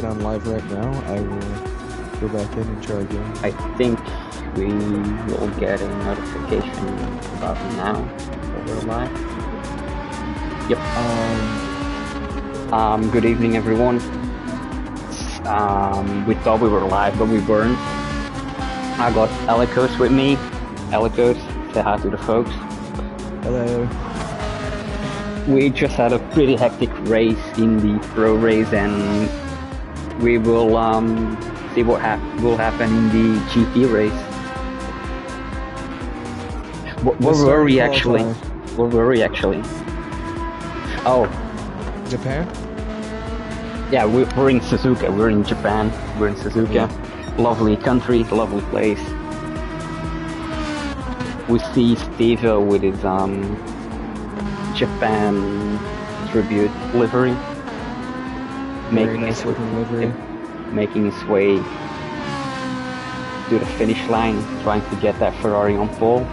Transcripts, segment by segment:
on live right now, I will go back in and try again. I think we will get a notification about now that we're live. Yep. Good evening, everyone. We thought we were live, but we weren't. I got Alikos with me. Alikos, say hi to the folks. Hello. We just had a pretty hectic race in the pro race, and we will see what will happen in the GP race. Where were we actually? Where were we actually? Oh, Japan? Yeah, we're in Suzuka. We're in Japan. We're in Suzuka. Yeah. Lovely country, lovely place. We see Steve with his Japan tribute livery, making his way to the finish line, trying to get that Ferrari on pole.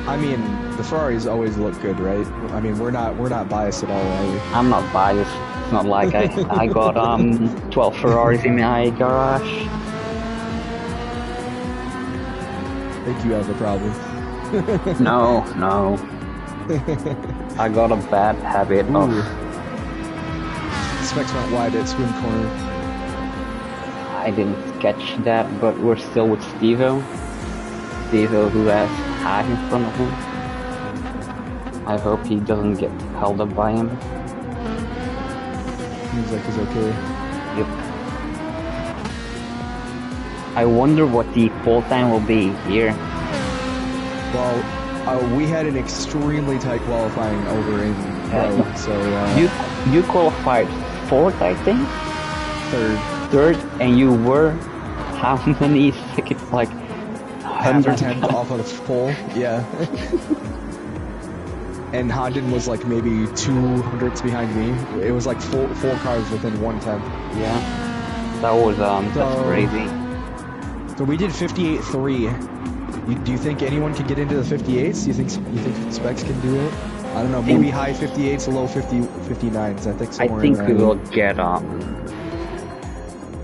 I mean, the Ferraris always look good, right? I mean, we're not biased at all, are we? I'm not biased. It's not like I got 12 Ferraris in my garage. I think you have a problem. No. I got a bad habit of... Specs went wide at swim corner. I didn't catch that, but we're still with Steve-O. Steve-O, who has Haag in front of him. I hope he doesn't get held up by him. Seems like he's okay. Yep. I wonder what the pole time will be here. Well, we had an extremely tight qualifying over in Pro, so... You qualified 4th, I think? 3rd, and you were how many seconds? Like... 110th off of the pole, yeah. And Hondon was like maybe 200ths behind me. It was like four cars within 1/10. Yeah, that was that's crazy. So we did 58.3. Do you think anyone can get into the 58s? You think Specs can do it? I don't know. Maybe high 58s, low 59s. I think somewhere. I think we will get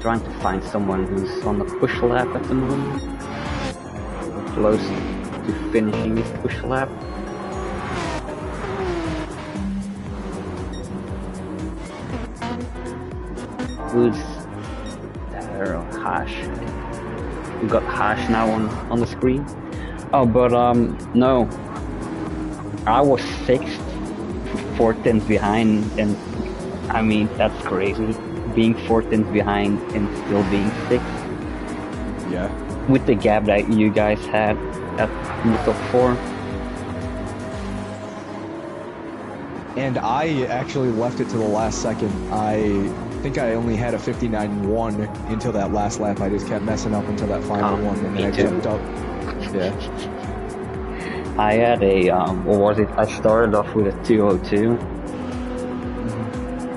trying to find someone who's on the push lap at the moment. Close to finishing his push lap. Who's there? Hash. We got Hash now on the screen. Oh, but no. I was 6th, 4/10 behind, and I mean that's crazy. Being 4/10 behind and still being 6th. Yeah. With the gap that you guys had at the top 4. And I actually left it to the last second. I think I only had a 59.1 until that last lap. I just kept messing up until that final one, and then I jumped up. Yeah. I had a, what was it? I started off with a 202,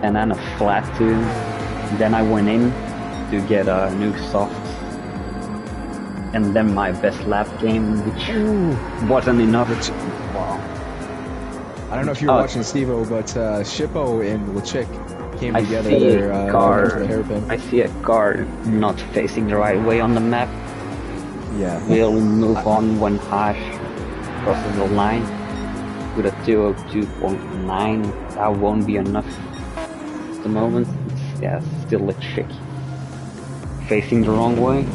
and then a flat 2. Then I went in to get a new soft. And then my best lap game, which wasn't enough. Wow. I don't know if you were watching Steve-O, but Shippo and Lechik came together there. I see a car not facing the right way on the map. Yeah. We'll move on when Hash crosses the line with a 202.9. That won't be enough at the moment. It's, still Lechik facing the wrong way.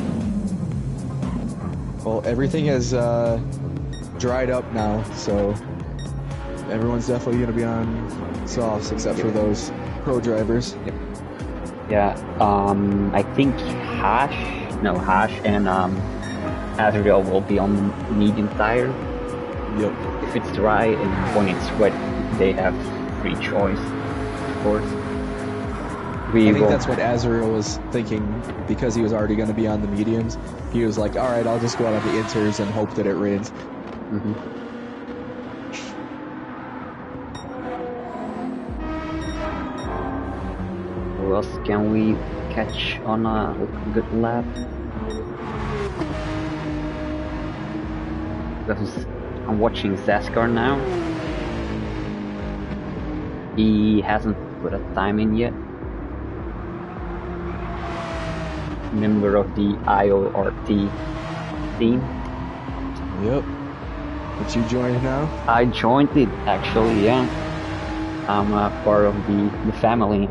Well, everything has dried up now, so everyone's definitely going to be on softs except for those pro drivers. Yep. Yeah, I think Hash and Azrael will be on medium tire. Yep. If it's dry and when it's wet, they have free choice, of course. I think that's what Azrael was thinking, because he was already going to be on the mediums. He was like, alright, I'll just go out on the inters and hope that it rains. Who else can we catch on a good lap? I'm watching Zaskar now. He hasn't put a time in yet. member of the IORT team. Yep. But you joined now? I joined it actually, yeah. I'm a part of the family.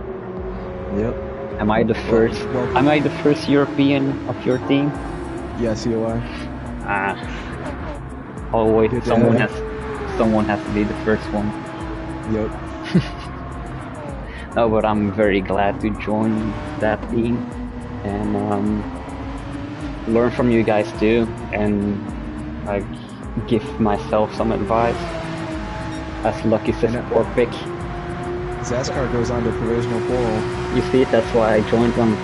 Yep. Am I the first? Welcome. Am I the first European of your team? Yes, you are. Always Good someone day. someone has to be the first one. Yep. No, but I'm very glad to join that team and learn from you guys too, and like give myself some advice as Lucky says or pick. Zaskar goes on to provisional pole. You see, that's why I joined them.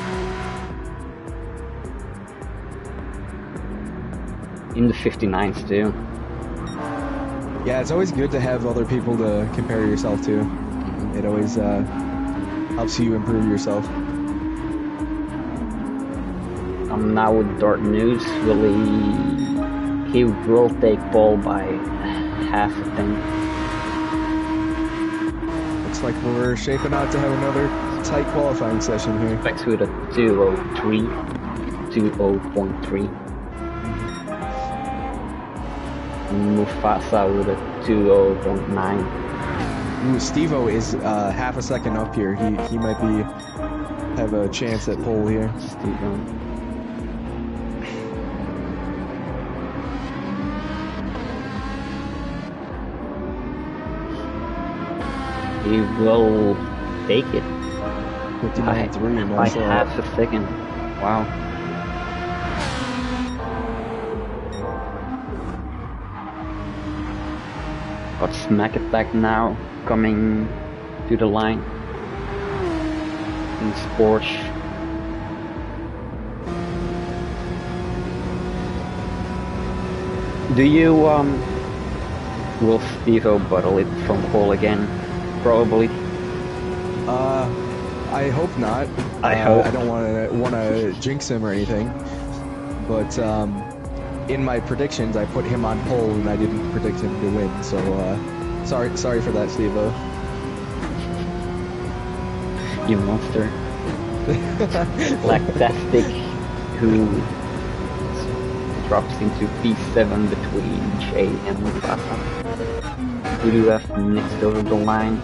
In the 59s too. Yeah, it's always good to have other people to compare yourself to. It always helps you improve yourself. I'm now with Dart News. He will take pole by half a thing. Looks like we're shaping out to have another tight qualifying session here. Specs with a 2:03, 2:0.3. Mufasa with a 2:0.9. Ooh, Steve-O is half a second up here. He might have a chance at pole here. Steve-O. He will take it. 59.3. By half a second. Wow. Got Smack Attack now coming to the line in sports. Do you will Steve-O bottle it from pole again? Probably. I hope not. I hope. I don't want to jinx him or anything, but in my predictions I put him on pole and I didn't predict him to win. So sorry for that, Steve-O. You monster. Lactastic, who drops into P7 between Jay and Mufasa. Who do you have next over the line?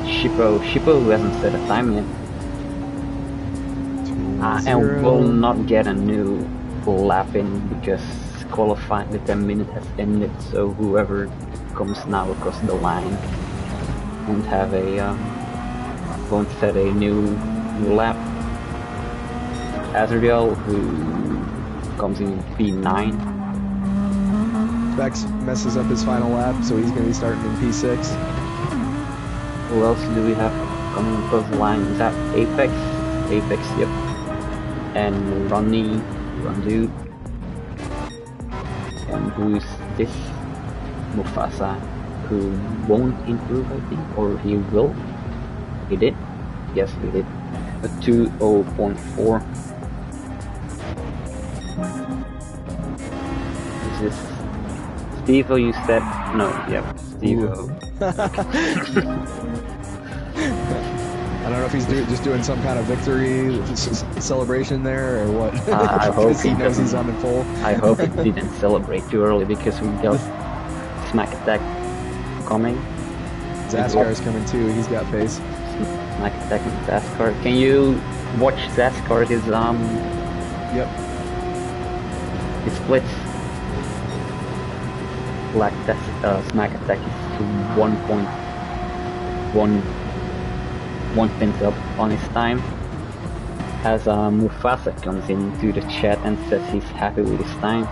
Shippo who hasn't set a time yet. And will not get a new lap in because qualifying the 10 minutes has ended, so whoever comes now across the line won't set a new lap. Azrael, who comes in P9. Bex messes up his final lap, so he's going to be starting in P6. Who else do we have coming across the line? Is that Apex? Apex, yep. And Rondu. And who's this? Mufasa, who won't improve, I think, or he will. He did? Yes, he did. A 2:0.4. Is this Steve-O, you said? No, yep, Steve-O. I don't know if he's just doing some kind of victory celebration there or what. I hope he knows he's on the pole. I hope it didn't celebrate too early because we got Smack Attack coming. Zaskar is coming too. He's got pace. Smack Attack and Zaskar. Can you watch Zaskar? His Yep. His splits. Like that Smack Attack is 1.1 tenth up on his time. As Mufasa comes into the chat and says he's happy with his time.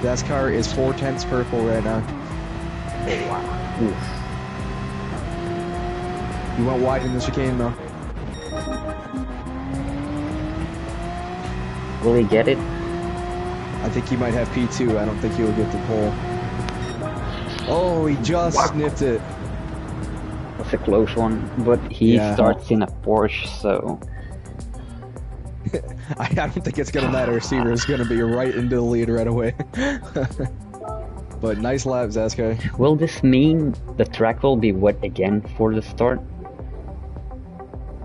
Zaskar is 4/10 purple right now. Oh wow. Oof. He went wide in the chicane though. Will he get it? I think he might have P2. I don't think he will get the pole. Oh, he just sniffed it. That's a close one, but he starts in a Porsche, so... I don't think it's going to matter. Seaver is going to be right into the lead right away. But nice lap, Zaskar. Will this mean the track will be wet again for the start?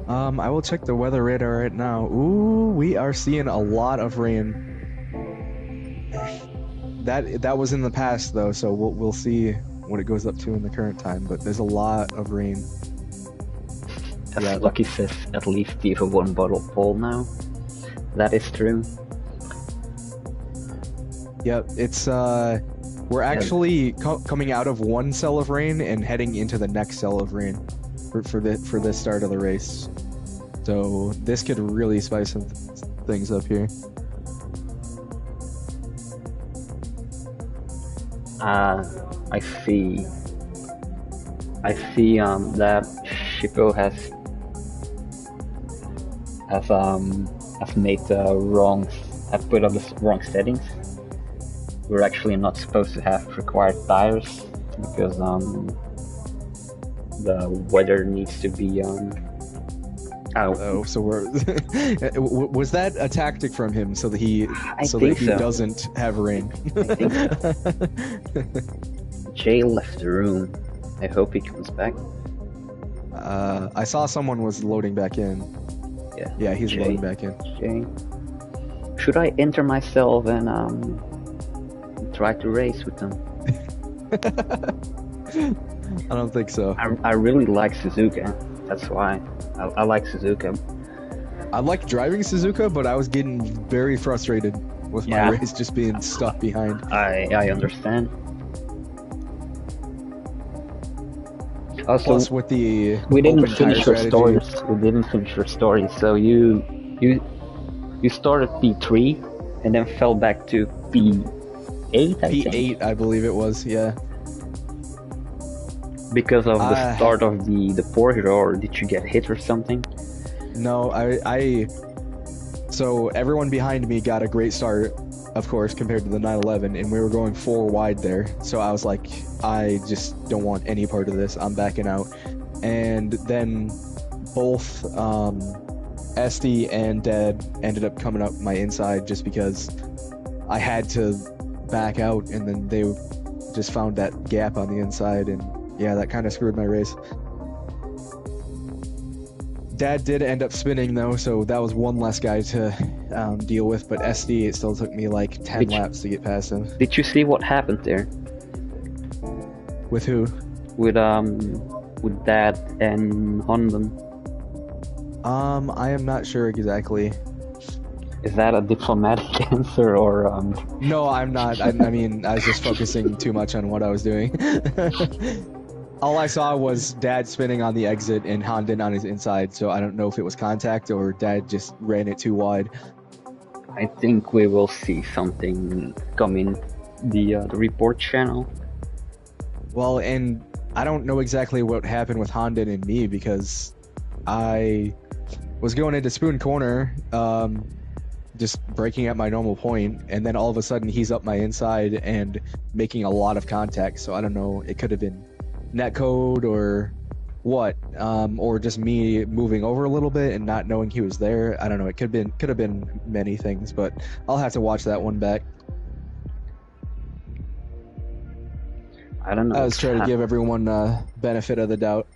I will check the weather radar right now. Ooh, we are seeing a lot of rain. That was in the past though, so we'll see what it goes up to in the current time. But there's a lot of rain. As Yeah. Lucky says, at least you have one bottle full now. That is true. Yep, it's we're actually coming out of one cell of rain and heading into the next cell of rain for this start of the race. So this could really spice some things up here. I see. That Shippo has made the wrong, have put on the wrong settings. We're actually not supposed to have required tires because the weather needs to be Oh, so we're was that a tactic from him so that he doesn't have rain? I think so. Jay left the room. I hope he comes back. I saw someone was loading back in. Yeah, he's Jay, loading back in. Jay. Should I enter myself and try to race with them? I don't think so. I really like Suzuka. That's why. I like Suzuka. I like driving Suzuka, but I was getting very frustrated with my race just being stuck behind. I understand. Also, plus with the we didn't finish your stories. We didn't finish your story. So you started P3 and then fell back to P8. P8, I believe it was. Yeah. Because of the start of the Porsche, or did you get hit or something? No, so everyone behind me got a great start, of course, compared to the 911, and we were going 4 wide there. So I was like, I just don't want any part of this. I'm backing out. And then both Esty and Dad ended up coming up my inside just because I had to back out, and then they just found that gap on the inside, and yeah, that kind of screwed my race. Dad did end up spinning though, so that was one less guy to deal with, but SD, it still took me like 10 laps to get past him. Did you see what happened there? With who? With Dad and Honden. I am not sure exactly. Is that a diplomatic answer, or No, I'm not. I mean, I was just focusing too much on what I was doing. All I saw was Dad spinning on the exit and Honden on his inside, so I don't know if it was contact or Dad just ran it too wide. I think we will see something come in the report channel. Well, and I don't know exactly what happened with Honden and me, because I was going into Spoon Corner, just breaking at my normal point, and then all of a sudden he's up my inside and making a lot of contact, so I don't know, it could have been netcode or what, or just me moving over a little bit and not knowing he was there. I don't know, it could have been many things, but I'll have to watch that one back. I don't know. I was trying to give everyone benefit of the doubt.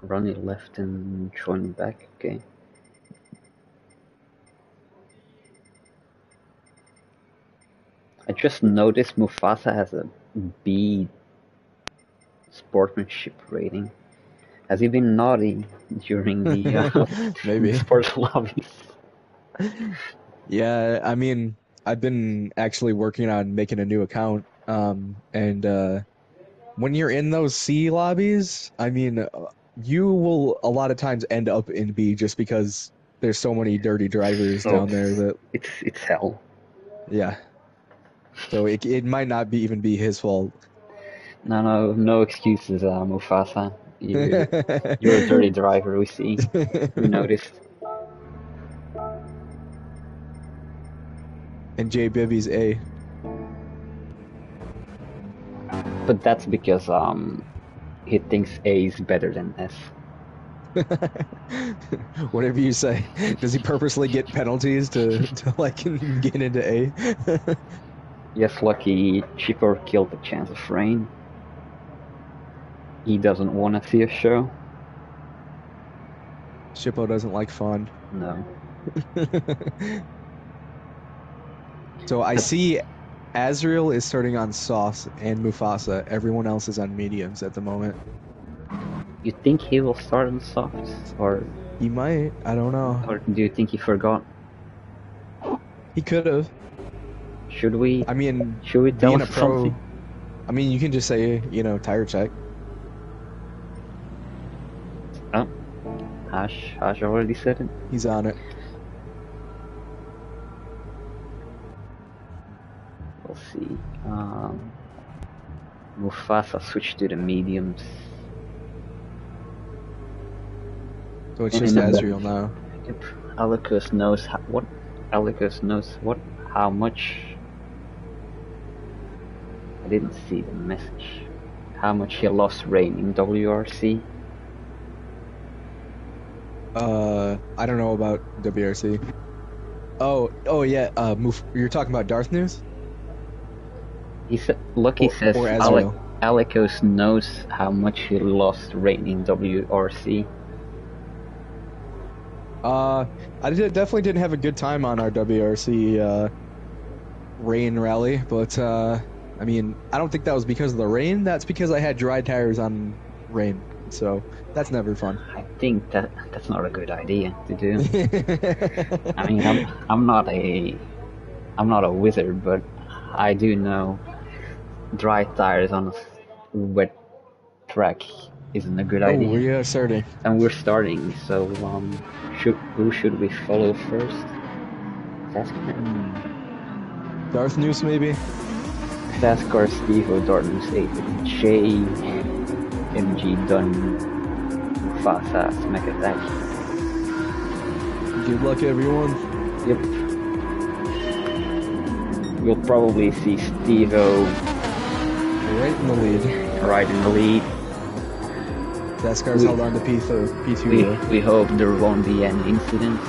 Ronnie left and joined back, okay. I just noticed Mufasa has a B sportsmanship rating. Has he been naughty during the maybe sports lobbies? Yeah, I mean, I've been actually working on making a new account, and when you're in those C lobbies, I mean, you will a lot of times end up in B just because there's so many dirty drivers down there that it's hell. Yeah. So it might not even be his fault. No excuses, Mufasa. You're a dirty driver, we see. We noticed. And J Bibby's A. But that's because he thinks A is better than S. Whatever you say. Does he purposely get penalties to like get into A? Yes, Lucky Chipper killed the chance of rain. He doesn't want to see a show. Shippo doesn't like fun. No. So I see Azrael is starting on softs and Mufasa. Everyone else is on mediums at the moment. You think he will start on softs, or He might. I don't know. or do you think he forgot? He could have. Should we? I mean, Should we tell being him a pro. something? I mean, you can just say, you know, tire check. Oh, Hash already said it. He's on it. We'll see. Mufasa switched to the mediums. So it's And just in the Azrael back. now. Yep. Alicus knows how much. I didn't see the message. How much he lost rain in WRC. I don't know about WRC. Oh yeah. You're talking about Darth News? He said, Lucky says or Azrael. Alicus knows how much he lost rain in WRC. Definitely didn't have a good time on our WRC rain rally, but I mean, I don't think that was because of the rain. That's because I had dry tires on rain, so that's never fun. I think that's not a good idea to do. I mean, I'm not a wizard, but I do know dry tires on a wet track isn't a good idea. Oh, we are starting. And we're starting, so who should we follow first? Darth News, maybe? Saskar, Steve, Darkness 8, J, MG, Dunn, Mufasa, Smack Attack. Good luck, everyone. Yep. We'll probably see Steve-O right in the lead. Right in the lead. Daskar's held on to P2. We hope there won't be any incidents.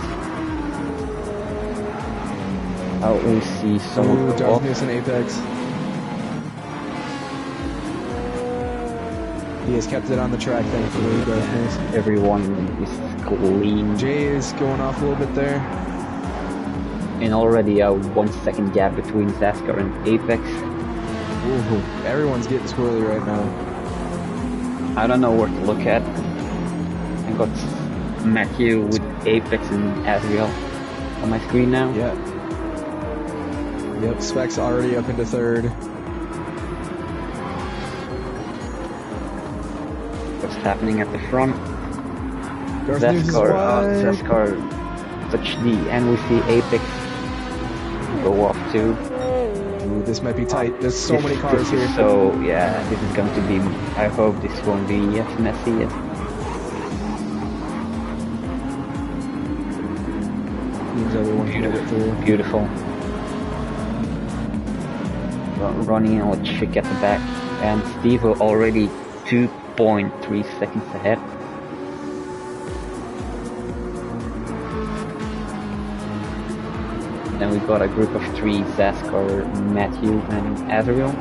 Oh, we see someone go off. Darkness and Apex. He has kept it on the track, thankfully, Darkness. Everyone is clean. Jay is going off a little bit there. And already a 1 second gap between Zaskar and Apex. Ooh, everyone's getting squirrely right now. I don't know where to look at. I got Matthew with Apex and Azrael on my screen now. Yeah. Yep, Spec's already up into third. What's happening at the front? Zaskar touch D, and we see Apex go off too. Ooh, this might be tight. There's so many cars here. So yeah, this is going to be. I hope this won't be as messy as. Beautiful. Running out chick at the back, and Steve already 2.3 seconds ahead. Then we got a group of three: Zaskar, Matthew, and Azrael.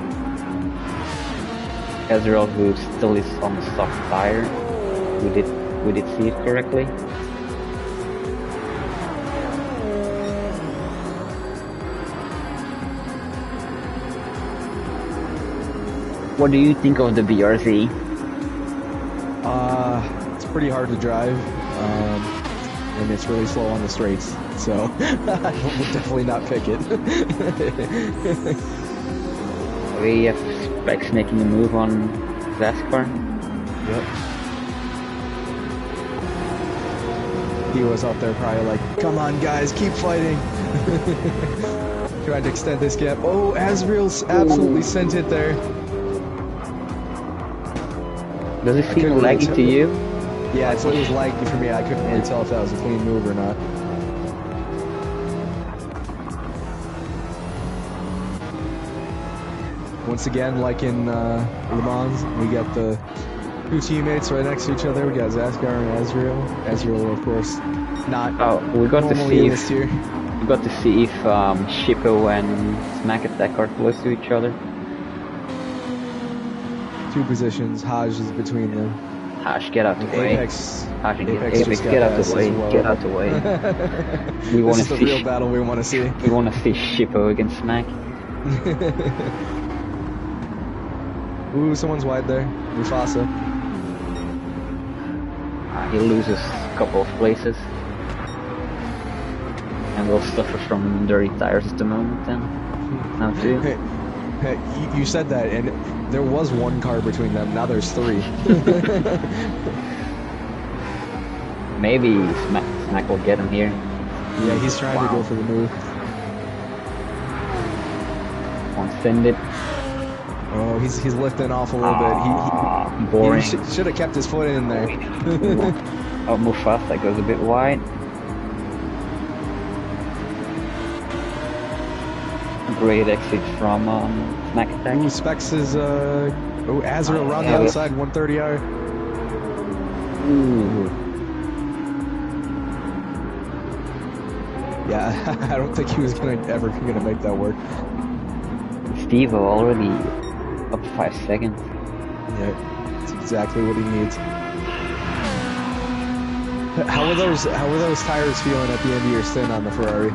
Azrael, who still is on the soft tire. We did see it correctly. What do you think of the BRZ? It's pretty hard to drive, and it's really slow on the straights, so I would definitely not pick it. We have Specs making a move on Zaskar. Yep. He was out there probably like, come on guys, keep fighting. Trying to extend this gap. Oh, Azrael's absolutely sent it there. Does it feel laggy to you? Yeah, it was laggy for me. I couldn't really tell if that was a clean move or not. Once again, like in Le Mans, we got the two teammates right next to each other. We got Zaskar and Azrael. Azrael, of course, not. Oh, we got to see if we got to see if Shippo and Smack Attack are close to each other. Two positions. Haj is between them. Hash, get out the way. Apex. Hash, Apex just got get out passed the way. as well. Get out the way. We This want is to the see. real battle we want to see. We want to see Shippo against Smack. Ooh, someone's wide there. Mufasa. He loses a couple of places. And will suffer from dirty tires at the moment then. Now too. Hey, you said that, and there was one car between them. Now there's 3. Maybe Smack will get him here. Yeah, he's trying to go for the move. Won't send it. Oh, he's lifting off a little bit. Boring. He should have kept his foot in there. Oh, Mufasa goes a bit wide. Great exit from Smack Attack. Ooh, Specs is Azrael around the outside, 130R. Ooh. Yeah, I don't think he was ever gonna make that work. Steve already up 5 seconds. Yeah, that's exactly what he needs. How were those tires feeling at the end of your stint on the Ferrari?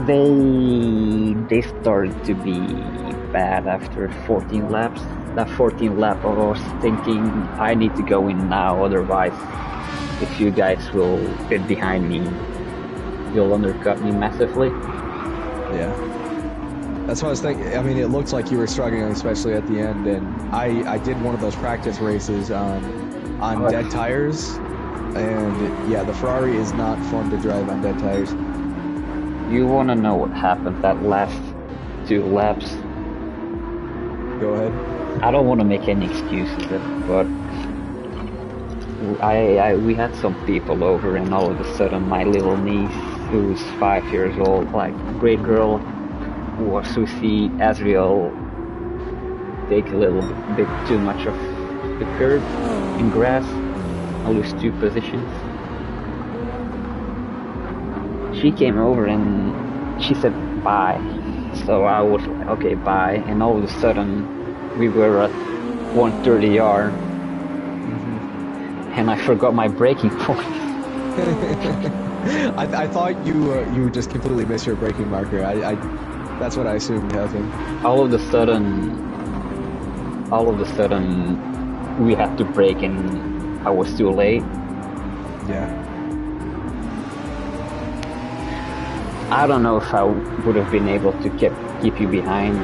They started to be bad after 14 laps. That 14th lap I was thinking I need to go in now, otherwise if you guys will get behind me you'll undercut me massively. Yeah. That's what I was thinking. I mean, it looked like you were struggling, especially at the end, and I did one of those practice races on dead tires, and yeah, the Ferrari is not fun to drive on dead tires. You want to know what happened that last 2 laps? Go ahead. I don't want to make any excuses, but we had some people over, and all of a sudden my little niece, who's 5 years old, like great girl, was to see Azrael take a little bit too much of the curb in grass. I lose 2 positions. She came over and she said bye, so I was like okay bye, and all of a sudden we were at 130R. And I forgot my braking point. I thought you just completely missed your braking marker. That's what I assumed happened. All of a sudden, we had to brake, and I was too late. Yeah. I don't know if I would have been able to keep you behind.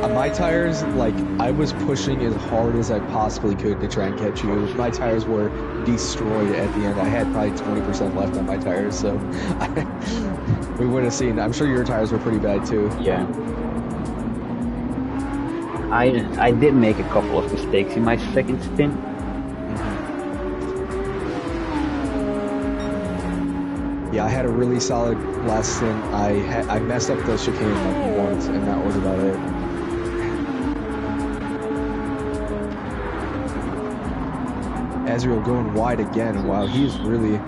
On my tires, like, I was pushing as hard as I possibly could to try and catch you. My tires were destroyed at the end. I had probably 20% left on my tires, so we would have seen. I'm sure your tires were pretty bad too. Yeah. I did make a couple of mistakes in my second stint. Yeah, I had a really solid last stint. I messed up the chicane like once, and that was about it. Azrael going wide again. Wow, he's really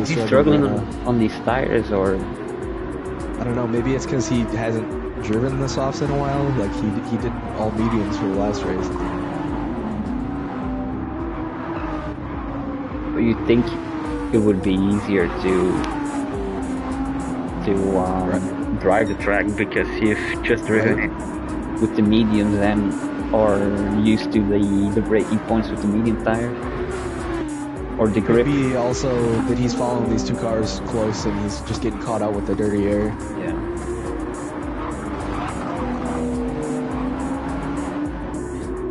struggling on these tires, or I don't know. Maybe it's because he hasn't driven the softs in a while. Like he did all mediums for the last race. But you think it would be easier to drive the track because you've just driven with the mediums and are used to the braking points with the medium tire, or the grip. Maybe also that he's following these 2 cars close and he's just getting caught out with the dirty air. Yeah.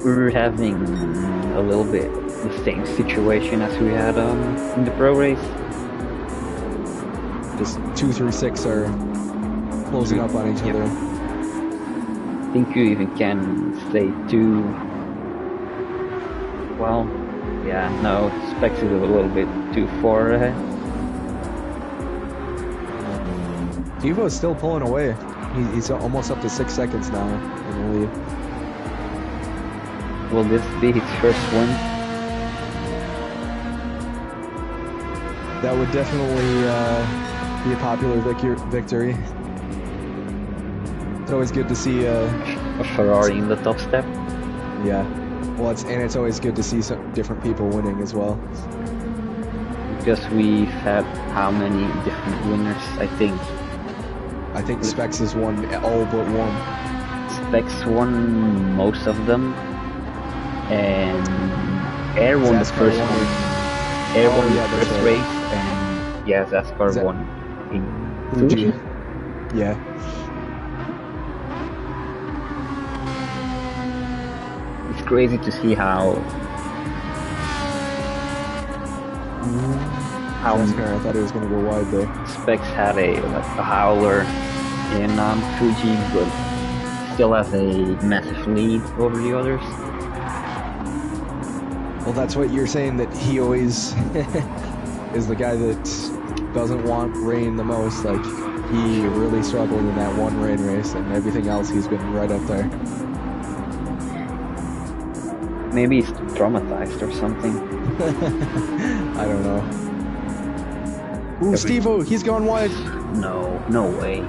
We're having a little bit the same situation as we had in the pro race. Just 2, 3, 6 are closing up on each other. I think you even can say 2. Well, yeah, no, Specs is a little bit too far ahead. Devo is still pulling away. He's almost up to 6 seconds now in the lead. Will this be his first win? That would definitely be a popular victory. It's always good to see a Ferrari in the top step. Yeah. Well, it's always good to see some different people winning as well. Because we've had how many different winners, I think. I think Specs has won all but one. Specs won most of them, and Air won the first one. Air won the first race, and yeah, Zaskar won in Fuji. Yeah. It's crazy to see how Zaskar, I thought he was going to go wide there. Specs had a howler in Fuji, but still has a massive lead over the others. Well, that's what you're saying, that he always is the guy that doesn't want rain the most. Like, he really struggled in that one rain race, and everything else he's been right up there. Maybe he's traumatized or something. I don't know. Ooh, Steve-O, he's gone wide. No way.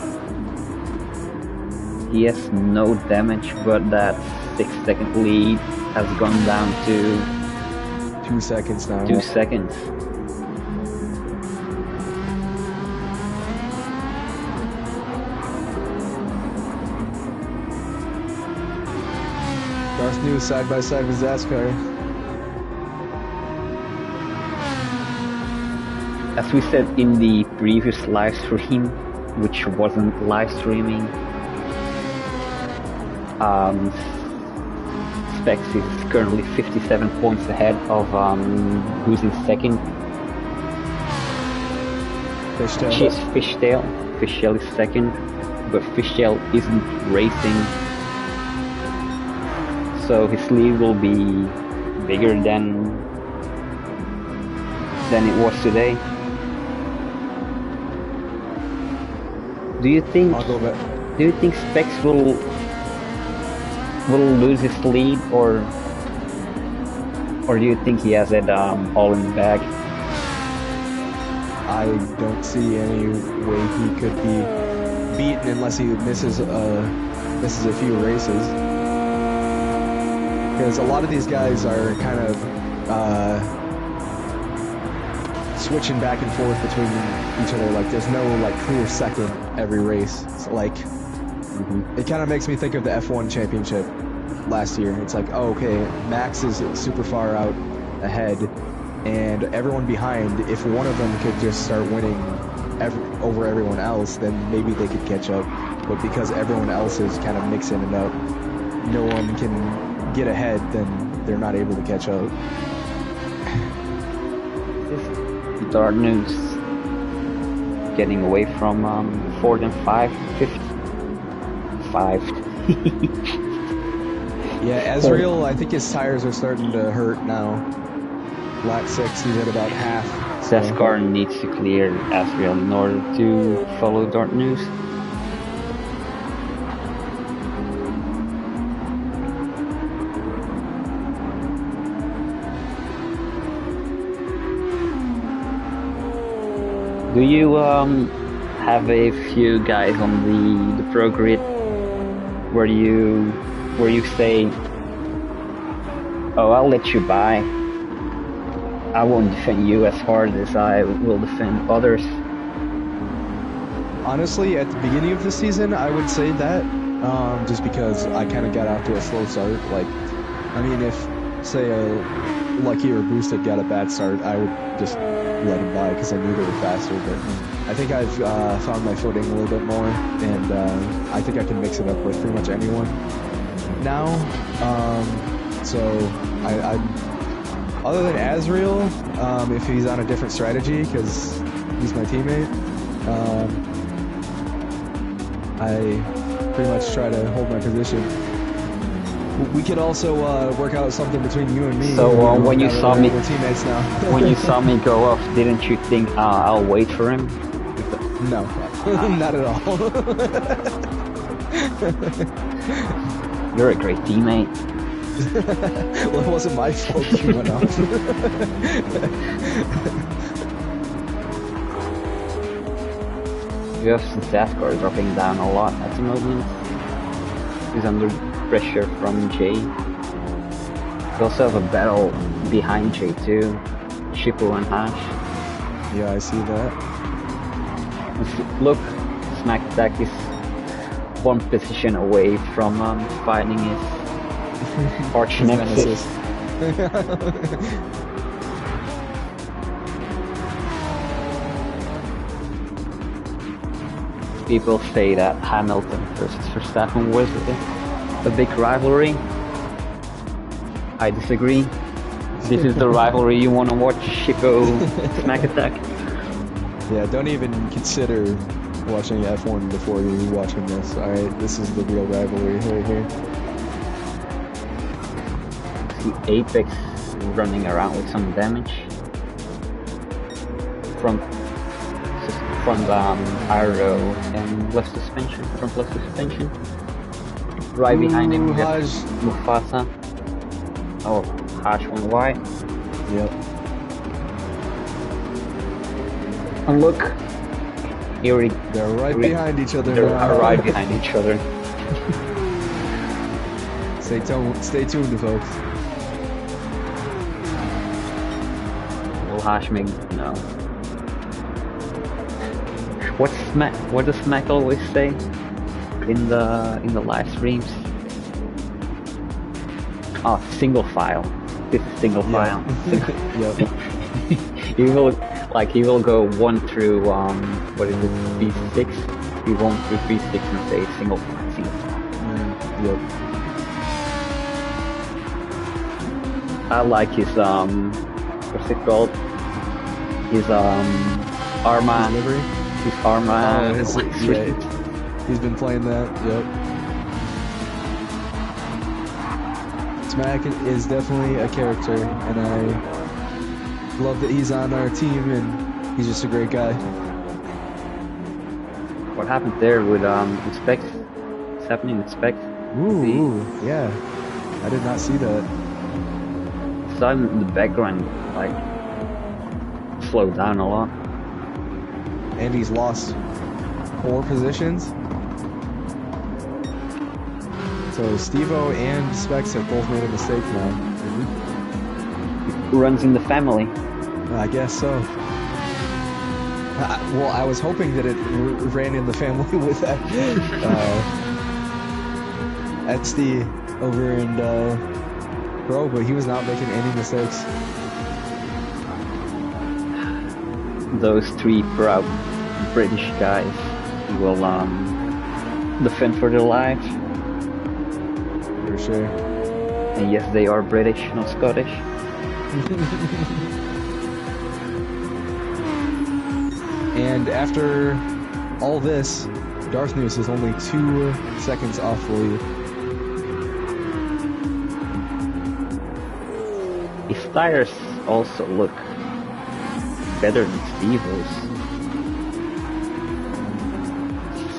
He has no damage, but that 6-second lead has gone down to 2 seconds now. 2 seconds. Darth News side by side with Zaskar. As we said in the previous live stream, which wasn't live streaming, Specs is currently 57 points ahead of who's in second. Fishtail. Fishtail is second, but Fishtail isn't racing, so his lead will be bigger than it was today. Do you think Specs will lose his lead, or do you think he has it all in the bag? I don't see any way he could be beaten unless he misses a few races. Because a lot of these guys are kind of switching back and forth between each other. Like, there's no clear second every race. So, it kind of makes me think of the F1 championship last year. It's like, oh, okay, Max is super far out ahead, and everyone behind, if one of them could just start winning over everyone else, then maybe they could catch up. But because everyone else is kind of mixing it up, no one can get ahead, then they're not able to catch up. Dark News getting away from 4th and 5th. Yeah, Ezreal, I think his tires are starting to hurt now. Lap 6, he's at about half. So. Zaskar needs to clear Ezreal in order to follow Dark News. Do you have a few guys on the pro grid where you say, oh, I'll let you by, I won't defend you as hard as I will defend others? Honestly, at the beginning of the season, I would say that, just because I kind of got out to a slow start. Like, I mean, if, say, a Lucky or Boosted got a bad start, I would just let him by because I knew they were faster. But I think I've found my footing a little bit more, and I think I can mix it up with pretty much anyone now. So I other than Azriel, if he's on a different strategy because he's my teammate, I pretty much try to hold my position. We could also work out something between you and me. So when you saw me, we're teammates now. when you saw me go off, didn't you think I'll wait for him? No, not at all. You're a great teammate. Well, it wasn't my fault you went off. You have Zaskar dropping down a lot at the moment. He's under pressure from Jay. We also have a battle behind J2, Shippo and Hash. Yeah, I see that. Look, Smack Attack is one position away from finding his arch nemesis. People say that Hamilton versus Verstappen was a big rivalry. I disagree. This is the rivalry you want to watch, Shippo Smack Attack. Yeah, don't even consider watching F1 before you watching this. Alright, this is the real rivalry right here. See Apex running around with some damage. Front aero and left suspension, front left suspension. Right behind him, Mufasa. Oh, Hash one wide. Yep. And look, here they're right behind each other. They're right behind each other. Stay tuned, folks. Will Hash make no? What does Smack always say in the live streams? Oh, single file. This is single file. Yep. he will go 1 through what is it, V6? V1 through V6 and say single file. Yep. I like his what's it called? His Arma livery. His Arma. Yeah. He's been playing that. Yep. Smack is definitely a character, and I love that he's on our team, and he's just a great guy. What happened there with Inspect? What's happening with Inspect? Ooh, yeah. I did not see that. Saw him in the background, like, slowed down a lot. And he's lost 4 positions. So Steve-O and Specs have both made a mistake now. Runs in the family. I guess so. Well, I was hoping that it ran in the family with that. Etsy over in Pro, but he was not making any mistakes. Those 3 proud British guys will defend for their lives. For sure. And yes, they are British, not Scottish. And after all this, Darth News is only 2 seconds off the lead. His tires also look better than Steve-O's.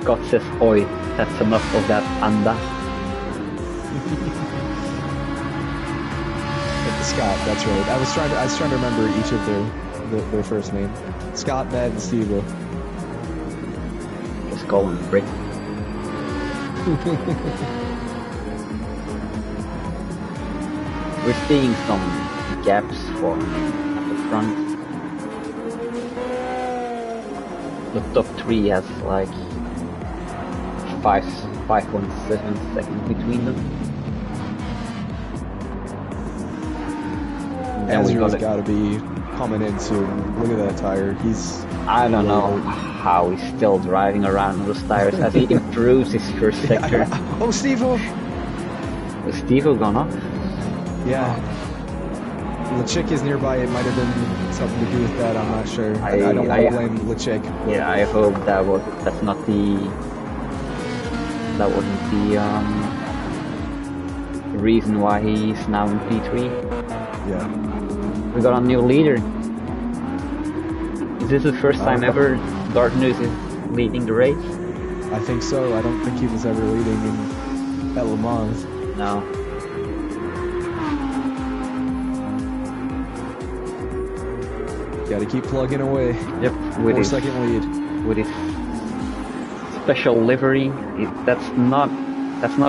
Scott says, "Oi, that's enough of that panda." Scott, that's right. I was trying to remember each of their first name. Scott, Matt, and Steve-O. Just call him Brick. We're seeing some gaps form at the front. The top 3 has like 5.7 seconds between them. Azur's got to be coming in soon. Look at that tire. I don't know how he's still driving around on those tires as he improves his first sector. Oh, Steve-O! Was Steve-O gone off? Yeah. LeChick is nearby. It might have been something to do with that. I'm not sure. I don't want to blame LeChick. Yeah, I hope that wasn't the reason why he's now in P3. Yeah. We got a new leader. Is this the first time ever Darth News is leading the race? I think so. I don't think he was ever leading at Le Mans. No. Got to keep plugging away. Yep. With 4-second lead. With his special livery, that's not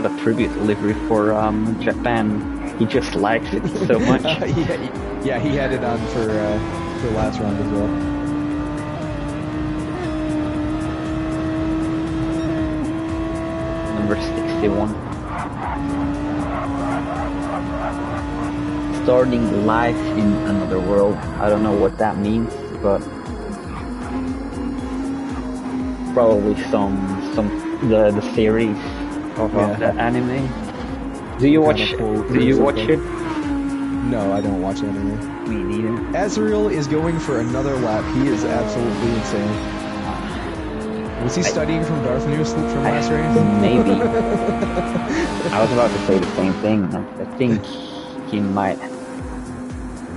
a tribute livery for Japan. He just likes it so much. Yeah, he had it on for last round as well. Number 61. Starting life in another world. I don't know what that means, but probably the series of the anime. Do you watch it? No, I don't watch anime. Me neither. Azrael is going for another lap. He is absolutely insane. Was he studying from Darth News from last race? Maybe. I was about to say the same thing. I think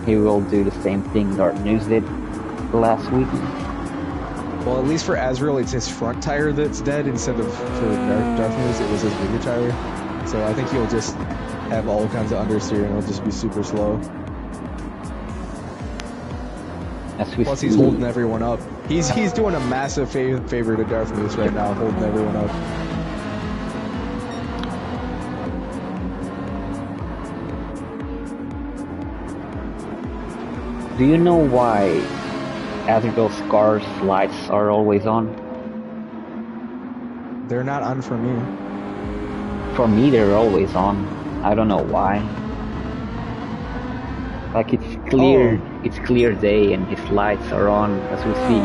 he will do the same thing Darth News did last week. Well, at least for Azrael, it's his front tire that's dead instead of for Darth News, it was his rear tire. So I think he'll just have all kinds of understeer and it'll just be super slow. Plus, he's holding everyone up. He's doing a massive favor to Darth News right now, holding everyone up. Do you know why Azrael's car's lights are always on? They're not on for me. For me, they're always on. I don't know why. Like it's clear day and his lights are on, as we see.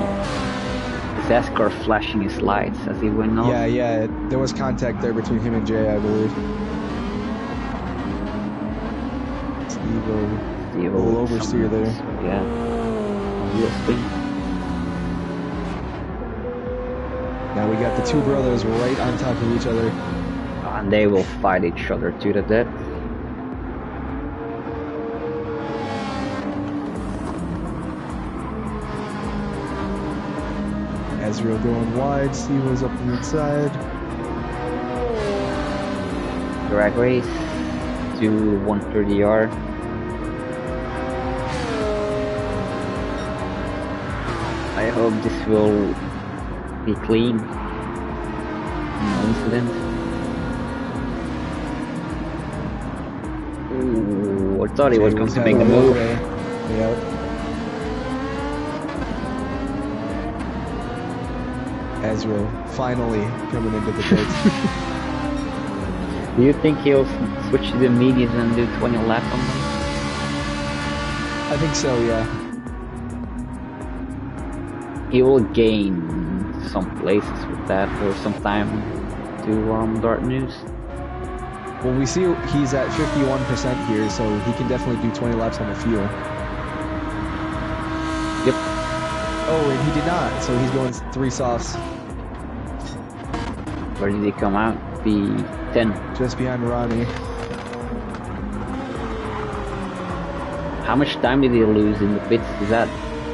His S-car flashing his lights as he went off. Yeah, there was contact there between him and Jay, I believe. Steve a little oversteer there. Yeah. Obviously. Now we got the two brothers right on top of each other. And they will fight each other to the death. Azrael going wide, Steve was up the inside. Drag race to 130R. I hope this will be clean. No incident. Ooh, I thought he was going to make a move. Yep. Azrael finally coming into the pits. Do you think he'll switch to the mediums and do 20 laps on them? I think so, yeah. He will gain some places with that for some time to Darth News. Well, we see he's at 51% here, so he can definitely do 20 laps on the fuel. Yep. Oh, and he did not, so he's going 3 softs. Where did he come out? P10. Just behind Ronnie. How much time did he lose in the pits? Is that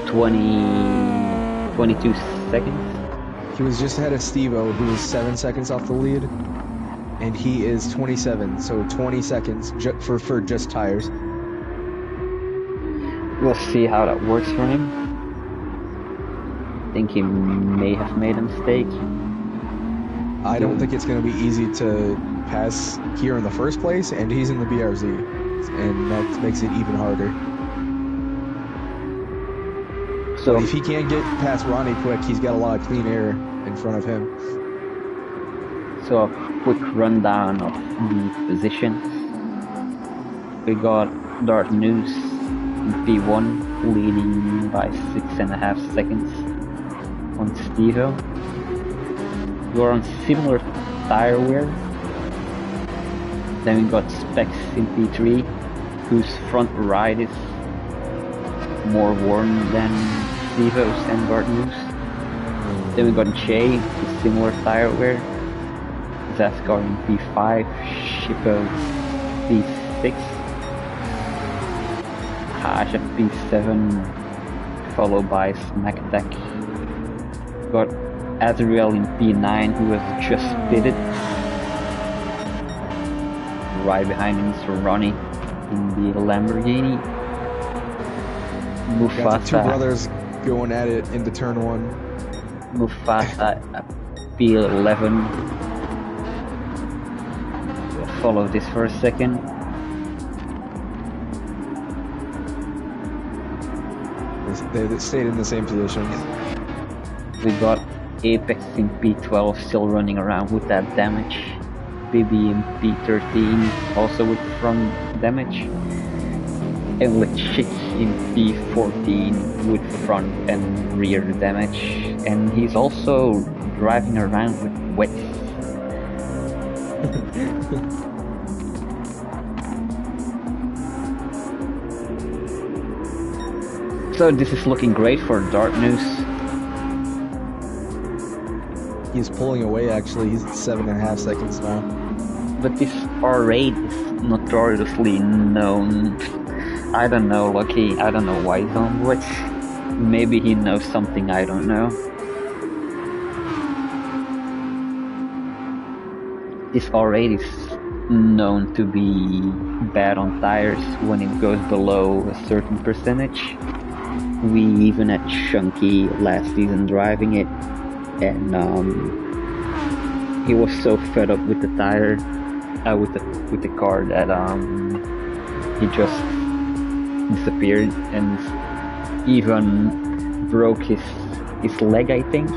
22 seconds? He was just ahead of Steve-O, who was 7 seconds off the lead. And he is 27, so 20 seconds for just tires. We'll see how that works for him. I think he may have made a mistake. I don't think it's going to be easy to pass here in the first place, and he's in the BRZ, and that makes it even harder. So if he can't get past Ronnie quick, he's got a lot of clean air in front of him. So a quick rundown of the positions. We got Darth News in P1 leading by 6.5 seconds on Steve-O. We're on similar tire wear. Then we got Specs in P3, whose front right is more worn than Steve-O's and Darth News. Then we got Jay with similar tire wear. Zaskar in P5, Shippo P6, Hash at P7, followed by Snack Attack. Got Azrael in P9, who has just pitted. Right behind him is Ronnie in the Lamborghini. Mufasa. Got the two brothers going at it into turn 1. Mufasa at P11. Follow this for a second. they stayed in the same position. We got Apex in P12 still running around with that damage. BB in P13 also with front damage. And Chick in P14 with front and rear damage. And he's also driving around with wets. So this is looking great for Dark News. He's pulling away actually, he's at 7.5 seconds now. But this R8 is notoriously known. I don't know, Lucky, I don't know why he's on wets. Maybe he knows something I don't know. This R8 is known to be bad on tires when it goes below a certain percentage. We even had Chunky last season driving it, and he was so fed up with the tire, with the car that he just disappeared and even broke his leg, I think.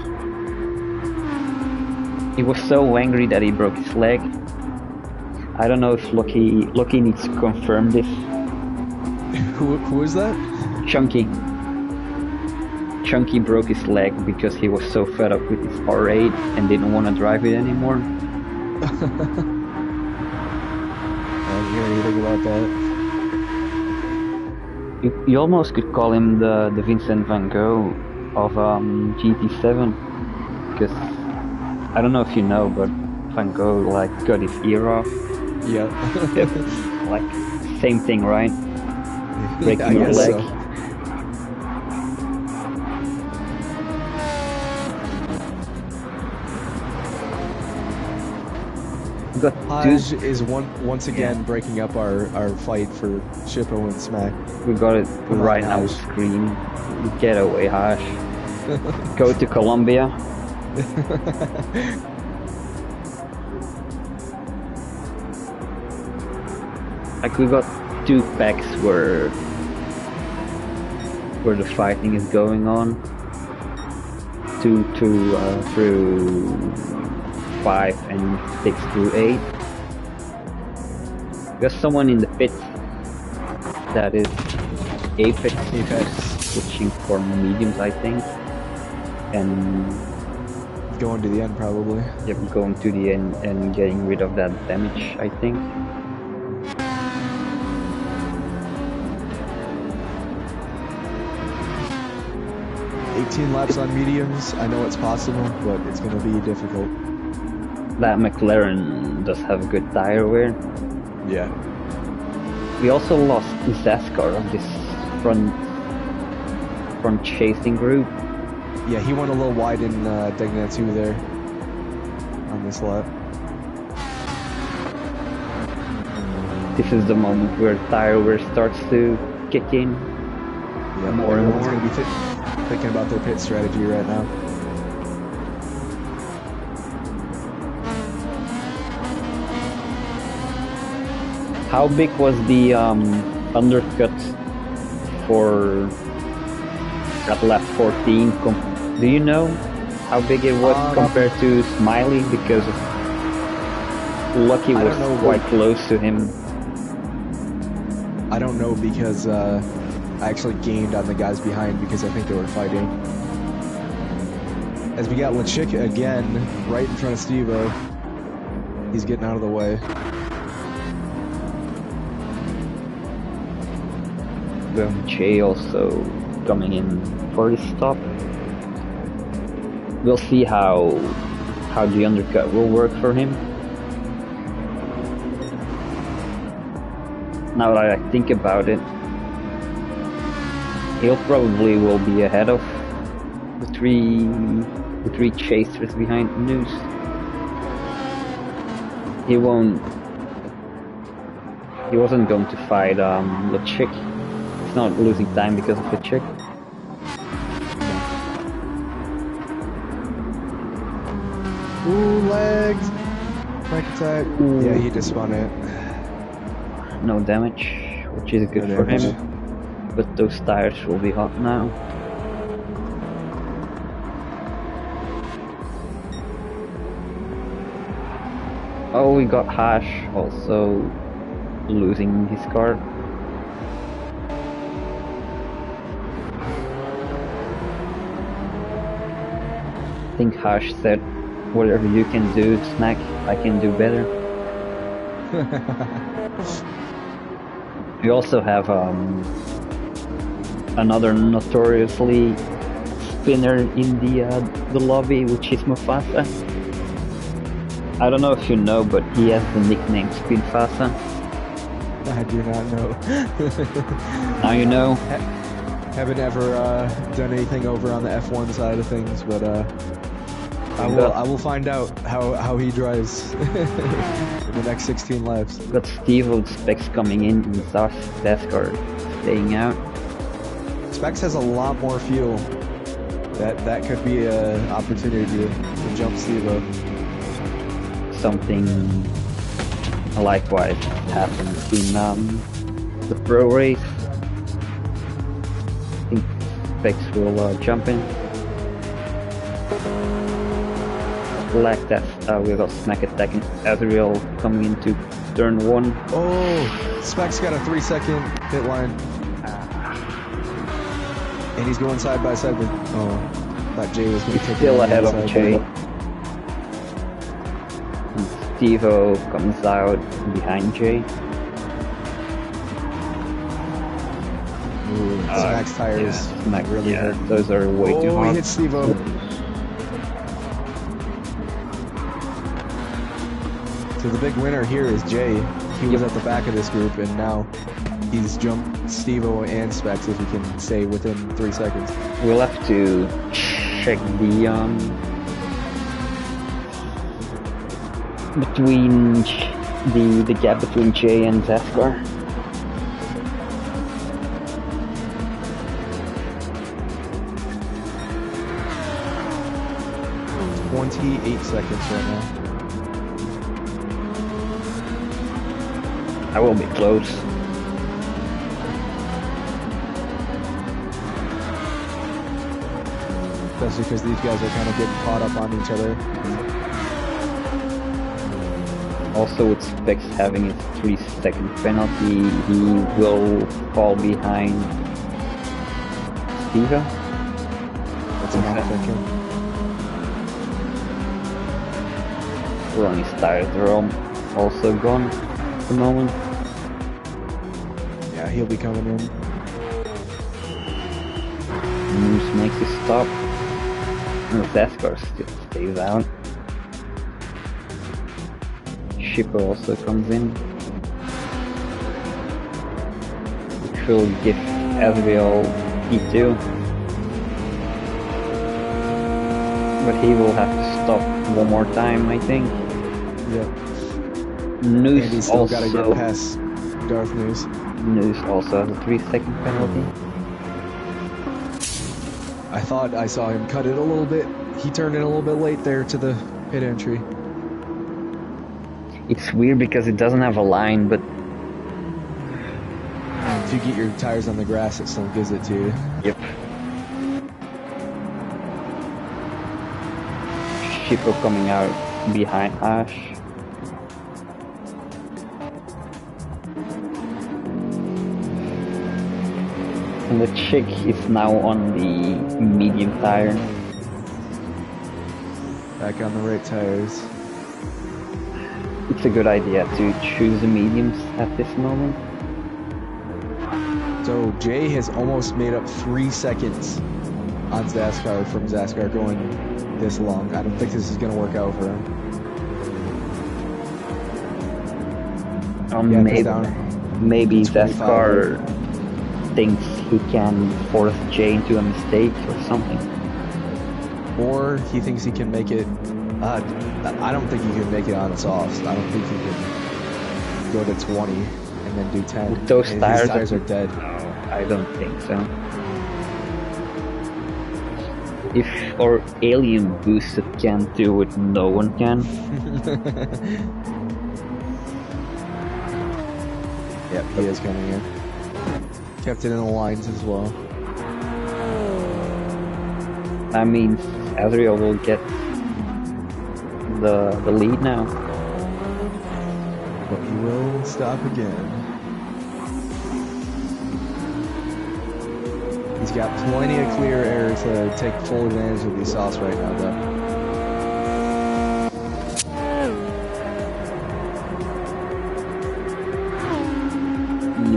He was so angry that he broke his leg. I don't know if Lucky needs to confirm this. Who is that? Chunky broke his leg because he was so fed up with his R8 and didn't want to drive it anymore. I didn't hear anything about that. You almost could call him the Vincent van Gogh of GT7, because I don't know if you know, but Van Gogh like got his ear off. Yeah. Yep. Like same thing, right? Breaking your leg. So. Haj is once again breaking up our fight for Shippo and Smack. We got it right now. Screen. Get away, Haj. Go to Colombia. Like we got 2 packs where the fighting is going on. 2 through 5 and 6 through 8. There's someone in the pit that is Apex switching for mediums, I think, and going to the end probably. Yep, going to the end and getting rid of that damage, I think. Laps on mediums. I know it's possible, but it's going to be difficult. That McLaren does have good tire wear. Yeah. We also lost Zaskar of this front chasing group. Yeah, he went a little wide in Degna 2 there on this lap. This is the moment where tire wear starts to kick in. Yeah, more and more. Going to be thinking about their pit strategy right now. How big was the undercut for at lap 14? Do you know how big it was compared to Smiley? Because Lucky was quite close to him. I don't know, because I actually gained on the guys behind because I think they were fighting. As we got Lechik again right in front of Steve-O. He's getting out of the way. Jay also coming in for this stop. We'll see how the undercut will work for him. Now that I think about it, he'll probably will be ahead of the three chasers behind News. He wasn't going to fight the chick. He's not losing time because of the chick. Ooh, legs! Back attack. Ooh. Yeah, he just spun it. No damage, which is good for him. but those tires will be hot now. Oh, we got Hash also losing his car. I think Hash said, whatever you can do, Snack, I can do better. We also have another notoriously spinner in the lobby, which is Mufasa. I don't know if you know, but he has the nickname Spinfasa. I do not know. Now you know. Haven't ever done anything over on the F1 side of things, but I will find out how he drives in the next 16 laps. Got Steve Specs coming in and Zaskar staying out. Specs has a lot more fuel. That could be an opportunity to jump Steve-O. Something likewise happened in the pro race. I think Specs will jump in. Like that, we got Smack attacking Azrael coming into turn 1. Oh, Specs got a 3-second hit line. And he's going side by side with. Oh, thought Jay was going to take still ahead of Jay. Steve-O comes out behind Jay. Ooh, Smack's tires Smack, really hurt. Those are way too hot. Oh, he hit Steve-O. So the big winner here is Jay. He was at the back of this group, and now he's jumped Steve-O and Specs if he can stay within 3 seconds. We'll have to check the gap between Jay and Zaskar. $28 seconds right now. I will be close. Especially because these guys are kind of getting caught up on each other. Also, with Specs having a 3-second penalty, he will fall behind Steve-O. That's what I'm thinking. Ronnie's tires are also gone at the moment. Yeah, he'll be coming in. Moose makes a stop. And Zaskar still stays out. Shipper also comes in, which will give Azrael P2, but he will have to stop one more time, I think. Yep. Noose and he's still also got to get past Darth Noose. Noose also has a 3-second penalty. I thought I saw him cut it a little bit. He turned in a little bit late there to the pit entry. It's weird because it doesn't have a line, but if you get your tires on the grass, it still gives it to you. Yep. Shippo coming out behind Ash. And the chick is now on the medium tire. Back on the right tires. It's a good idea to choose the mediums at this moment. So Jay has almost made up 3 seconds on Zaskar from Zaskar going this long. I don't think this is going to work out for him. Maybe Zaskar thinks he can force Jay into a mistake or something. Or he thinks he can make it. I don't think he can make it on softs. I don't think he can go to 20 and then do 10. With those tires are dead. No, I don't think so. If our alien boosted can't do it, no one can. Yep, he is coming in. kept it in the lines as well. That means Azriel will get the lead now. But he will stop again. He's got plenty of clear air to take full advantage of the sauce right now, though.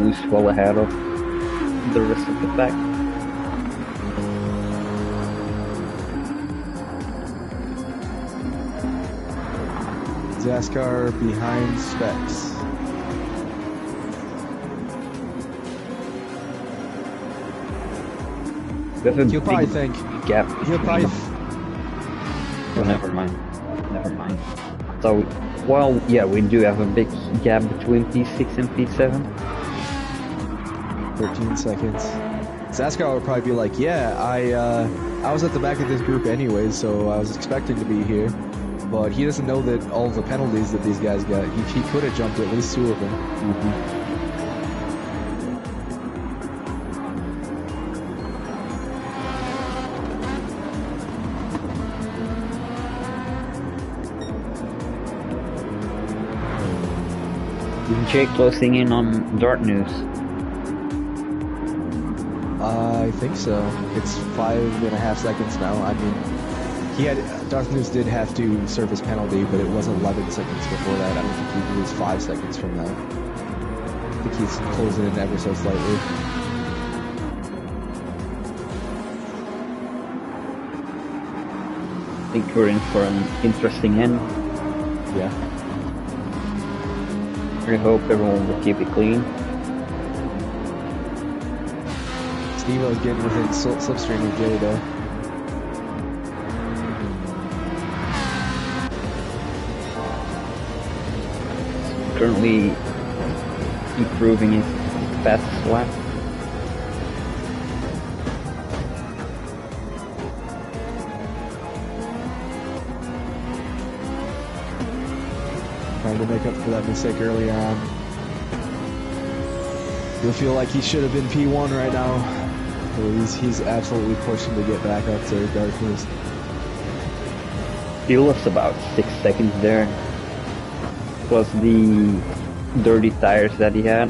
He's well ahead of the rest of the pack. Zaskar behind Specs. He'll probably think gap. He'll probably. Oh, never mind. Never mind. So, well, yeah, we do have a big gap between P6 and P7. 13 seconds. Zaskar would probably be like, yeah, I was at the back of this group anyways, so I was expecting to be here. But he doesn't know that all the penalties that these guys got. He could have jumped at least 2 of them. Jake closing in on Dart News. I think so. It's 5.5 seconds now. I mean, Darth News did have to serve his penalty, but it was 11 seconds before that. I don't think he'd lose 5 seconds from that. I think he's closing in ever so slightly. I think we're in for an interesting end. Yeah. I hope everyone will keep it clean. Steve-O's getting within slipstream of Jay, though. Currently improving his fastest lap. Trying to make up for that mistake early on. He'll feel like he should have been P1 right now. He's absolutely pushing to get back up to Darkness. He lost about 6 seconds there. Plus the dirty tires that he had.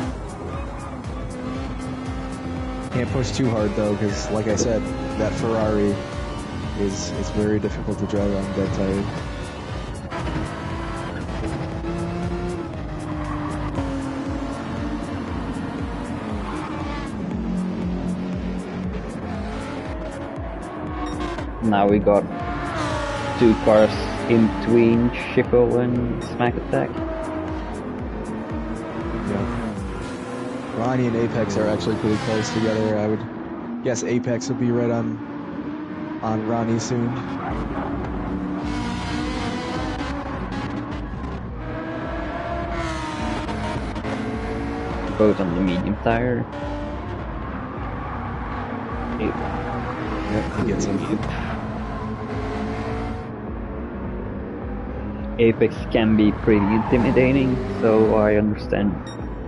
Can't push too hard though, because like I said, that Ferrari is very difficult to drive on dead tired. Now we got 2 cars in between Schippo and Smack Attack. Yeah. Ronnie and Apex are actually pretty close together. I would guess Apex will be right on Ronnie soon. Both on the medium tire. Yep, he gets him. Apex can be pretty intimidating, so I understand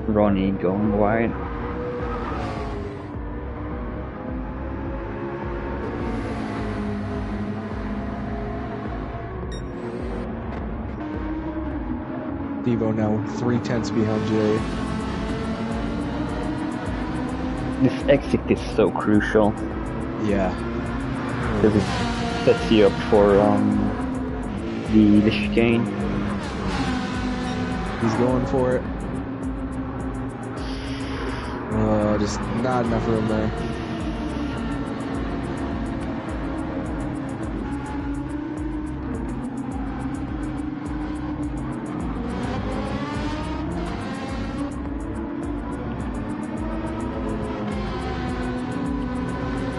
Ronnie going wide. Devo now 3/10 behind Jay. This exit is so crucial. Yeah. Because it sets you up for the chicane. He's going for it. Just not enough room there.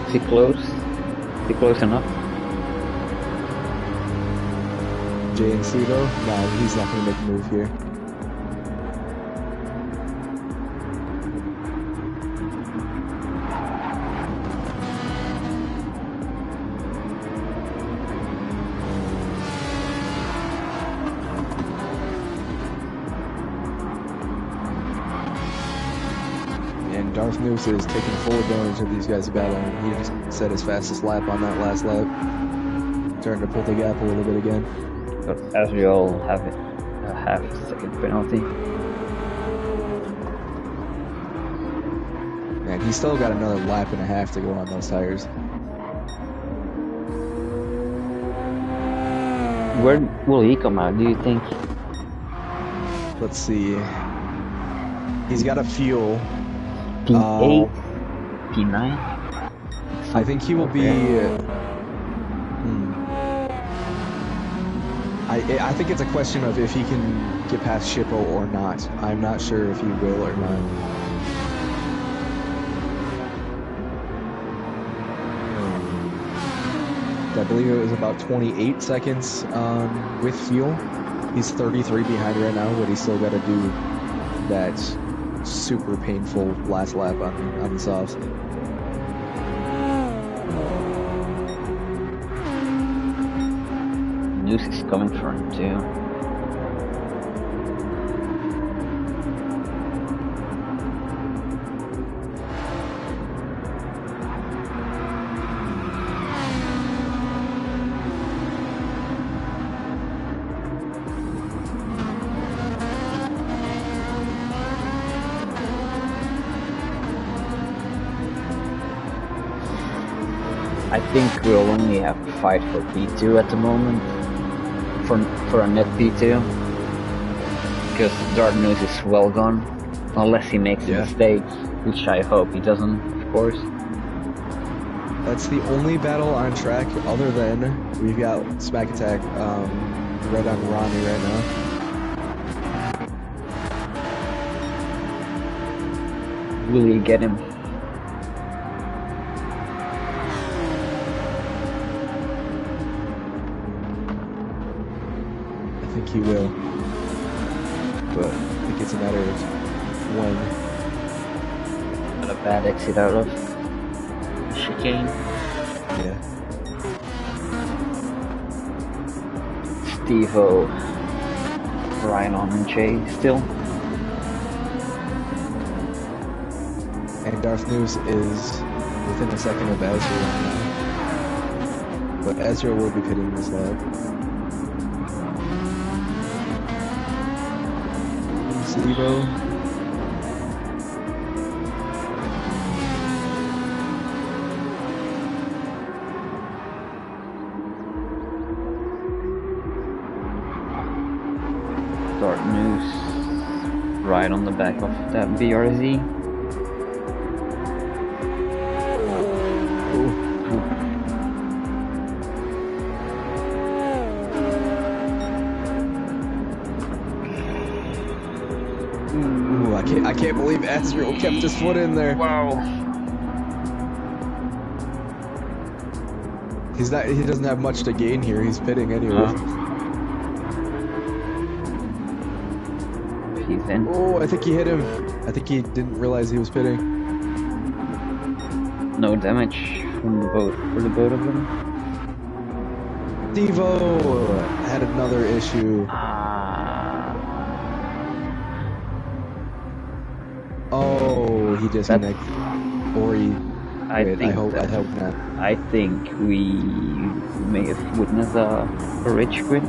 Is he close? Is he close enough? Jay and Sivo? No, he's not going to make a move here. Darth Noose is taking full advantage of these guys battling. He just set his fastest lap on that last lap. Starting to pull the gap a little bit again. But as we all have it, a half-second penalty. Man, he's still got another lap and a half to go on those tires. Where will he come out, do you think? Let's see. He's got a fuel. P8? P9? I think he will be... I think it's a question of if he can get past Shippo or not. I'm not sure if he will or not. I believe it was about 28 seconds with fuel. He's 33 behind right now, but he's still got to do that super painful last lap on the softs. Noose is coming for him too. I think we'll only have to fight for P2 at the moment. For a net P2, because Darth Noose is well gone, unless he makes a mistake, which I hope he doesn't, of course. That's the only battle on track other than we've got Smack Attack right on Ronnie right now. Will you get him? I think he will, but I think it's a matter of when. Not a bad exit out of chicane. Yeah. Steve-O, Rhino and Jay still. And Darth Noose is within a second of Ezra now. But Ezra will be pitting this lap. Steve-O. Darth Noose right on the back of that BRZ. I can't believe Azrael kept his foot in there. Wow. He doesn't have much to gain here. He's pitting anyway. He's in. Oh, I think he hit him. I think he didn't realize he was pitting. No damage from the boat for the both of them. Devo had another issue. Oh, he disconnected. Or he. I hope not. I think we may have witnessed a rage quit,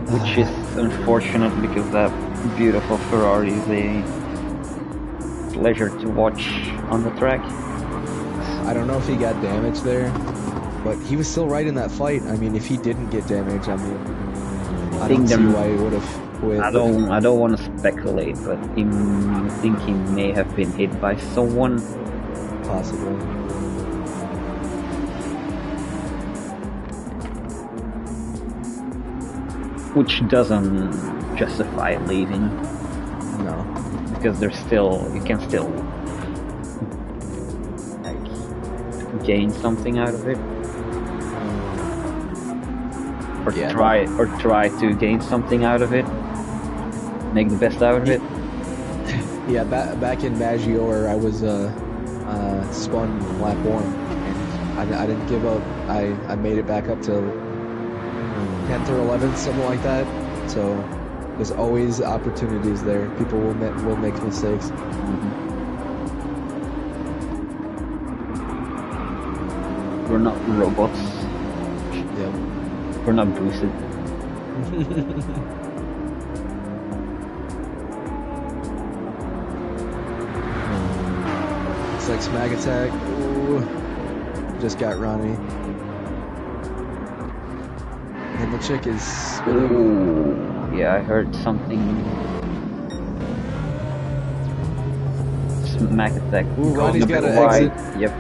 which is unfortunate because that beautiful Ferrari is a pleasure to watch on the track. I don't know if he got damaged there, but he was still right in that fight. I mean, if he didn't get damaged, I mean, I don't see why he would have quit. I don't want to speculate, but I think he may have been hit by someone. Possibly. Which doesn't justify leaving. No. Because you can still like gain something out of it. Or try to gain something out of it. Make the best out of it. Yeah, back in Maggiore, I was spun lap 1, and I didn't give up. I made it back up to 10th or 11th, something like that. So There's always opportunities there. People will make mistakes. We're not robots. Yep. We're not boosted. It's like smack attack. Ooh. Just got Ronnie. And the chick is... Ooh. Yeah, I heard something. Smack attack. Ooh, Ronnie's got an wide. exit. Yep.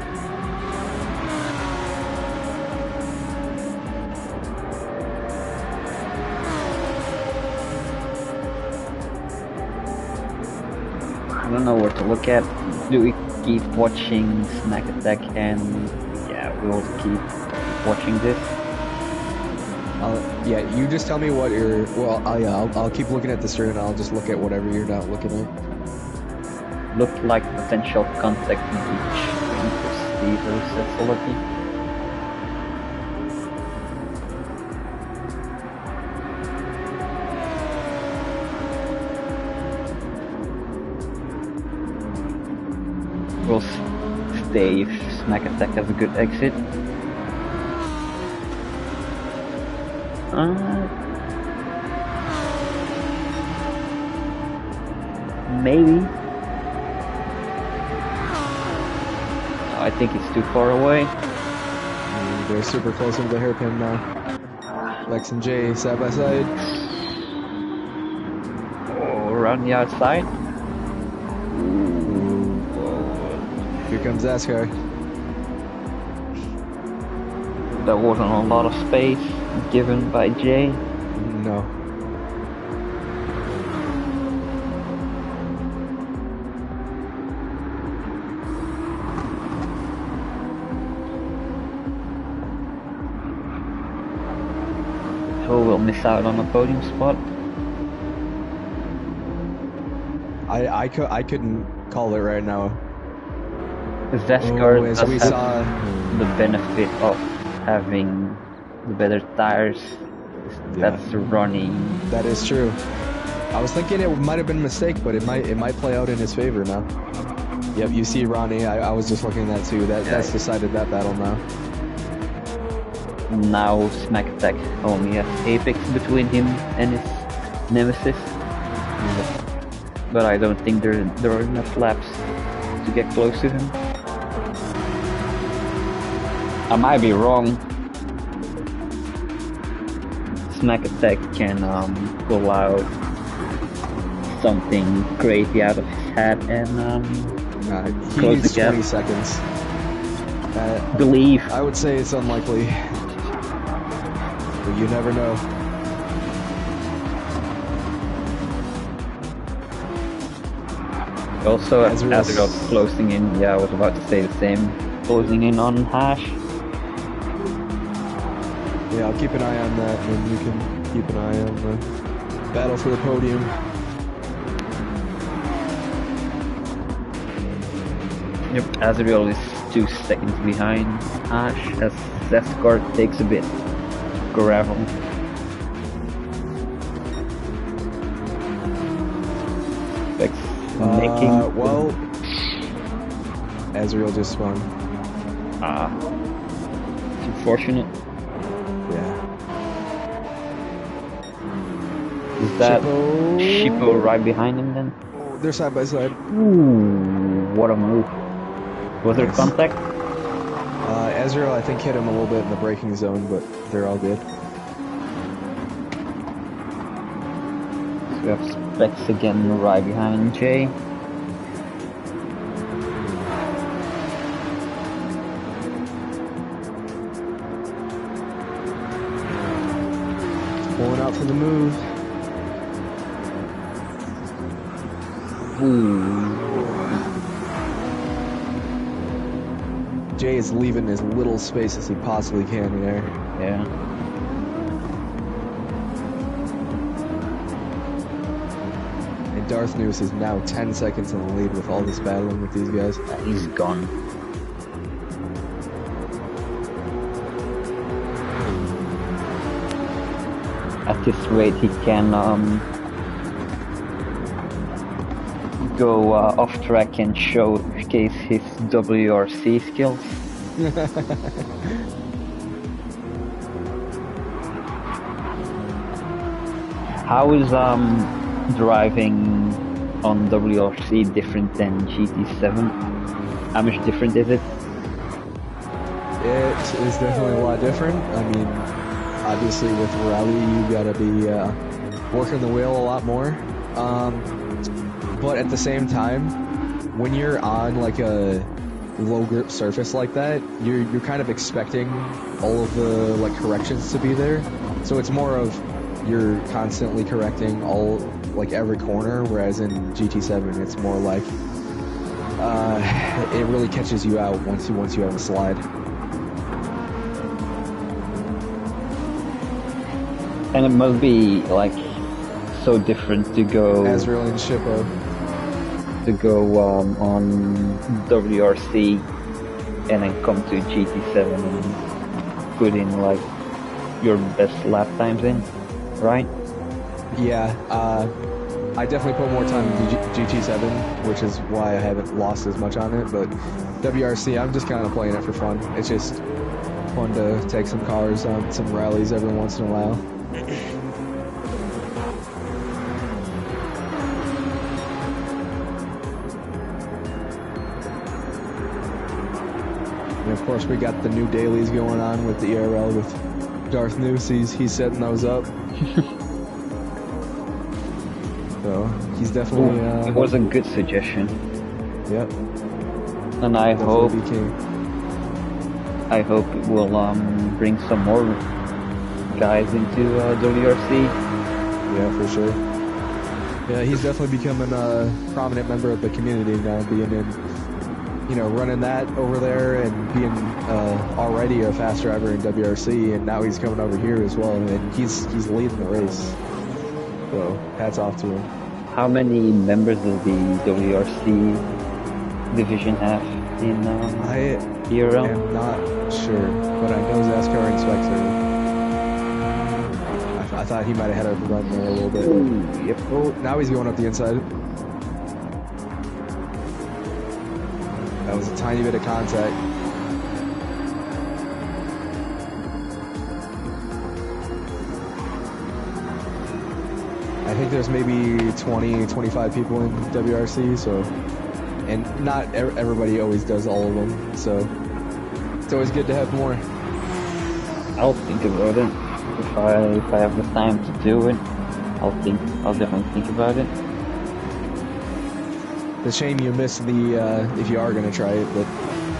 I don't know where to look at. Do we keep watching Smack Attack and yeah, we'll keep watching this? Yeah, you just tell me what you're... Well, I'll keep looking at the stream and I'll just look at whatever you're not looking at. Looked like potential contact breach. Steve's facility. We'll stay if Smack Attack has a good exit. Maybe. I think it's too far away. They're super close with the hairpin now. Lex and Jay side by side. Oh, around the outside. Here comes Askar. There wasn't a lot of space given by Jay. No. So we'll miss out on a podium spot. I couldn't call it right now. Zescar as does we have saw, the benefit of having the better tires. That's running. That is true. I was thinking it might have been a mistake, but it might play out in his favor now. Yep, you see Ronnie. I was just looking at that too. That's decided that battle now. Now Smack Attack only has Apex between him and his nemesis. But I don't think there are enough laps to get close to him. I might be wrong. Smack Attack can pull out something crazy out of his hat and he close needs the gap. 20 seconds. Believe. I would say it's unlikely, but you never know. Also, Azrael's closing in. Yeah, I was about to say the same. Closing in on Hash. Yeah, I'll keep an eye on that, and you can keep an eye on the battle for the podium. Yep, Azrael is 2 seconds behind Hash as Zescar takes a bit gravel. Well, Azrael just spun. It's unfortunate. Yeah. Is that Shippo right behind him then? They're side by side. Ooh, what a move. Was there contact? Azrael, I think, hit him a little bit in the braking zone, but they're all good. So we have Specs again right behind Jay. Pulling out for the move. Ooh. Jay is leaving as little space as he possibly can there. Yeah. And Darth News is now 10 seconds in the lead with all this battling with these guys. He's gone. At this rate, he can go off track and showcase his WRC skills. How is driving on WRC different than GT7? How much different is it? It is definitely a lot different. I mean, obviously with rally you gotta be working the wheel a lot more. But at the same time, when you're on like a low grip surface like that, you're kind of expecting all of the like corrections to be there. So it's more of you're constantly correcting all like every corner, whereas in GT7 it's more like it really catches you out once you have a slide. And it must be like so different to go Azrael and Shippo. To go on WRC and then come to GT7 and put in like your best lap times in, right? Yeah, I definitely put more time into GT7, which is why I haven't lost as much on it, but WRC, I'm just kind of playing it for fun. It's just fun to take some cars on some rallies every once in a while. And of course we got the new dailies going on with the ERL with Darth Noose. He's setting those up. So he's definitely it was a good suggestion. Yep. And I hope it will bring some more guys into WRC. Yeah, for sure. Yeah, he's definitely becoming a prominent member of the community now, being in, you know, running that over there and being already a fast driver in WRC, and now he's coming over here as well, and he's leading the race. So hats off to him. How many members does the WRC division have in ERL? I'm not sure, but I know Zaskar Inspector. I thought he might have had a run there a little bit. Ooh, yep. Oh, now he's going up the inside. That was a tiny bit of contact. I think there's maybe 20, 25 people in WRC, so, and not everybody always does all of them, so it's always good to have more. I'll think about it. If I have the time to do it, I'll definitely think about it. It's a shame you missed the, if you are going to try it, but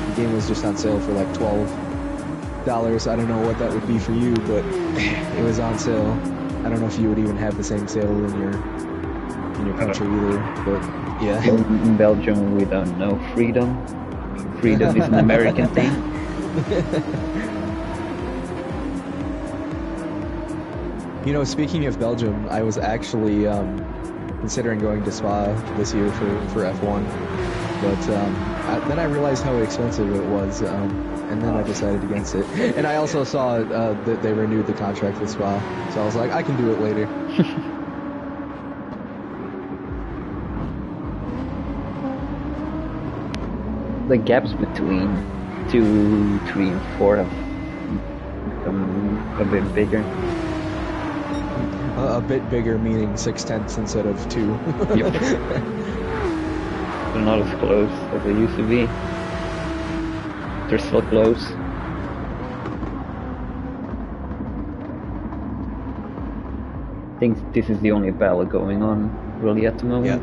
the game was just on sale for like $12. I don't know what that would be for you, but it was on sale. I don't know if you would even have the same sale in your country either, but yeah. In Belgium we don't know freedom. Freedom is an American thing. You know, speaking of Belgium, I was actually considering going to Spa this year for F1, but then I realized how expensive it was, and then I decided against it. And I also saw that they renewed the contract with Spa, so I was like, I can do it later. The gaps between 2, 3, and 4 have become a bit bigger. A bit bigger, meaning 6/10 instead of 2. Yep. They're not as close as they used to be. They're still close. I think this is the only battle going on really at the moment.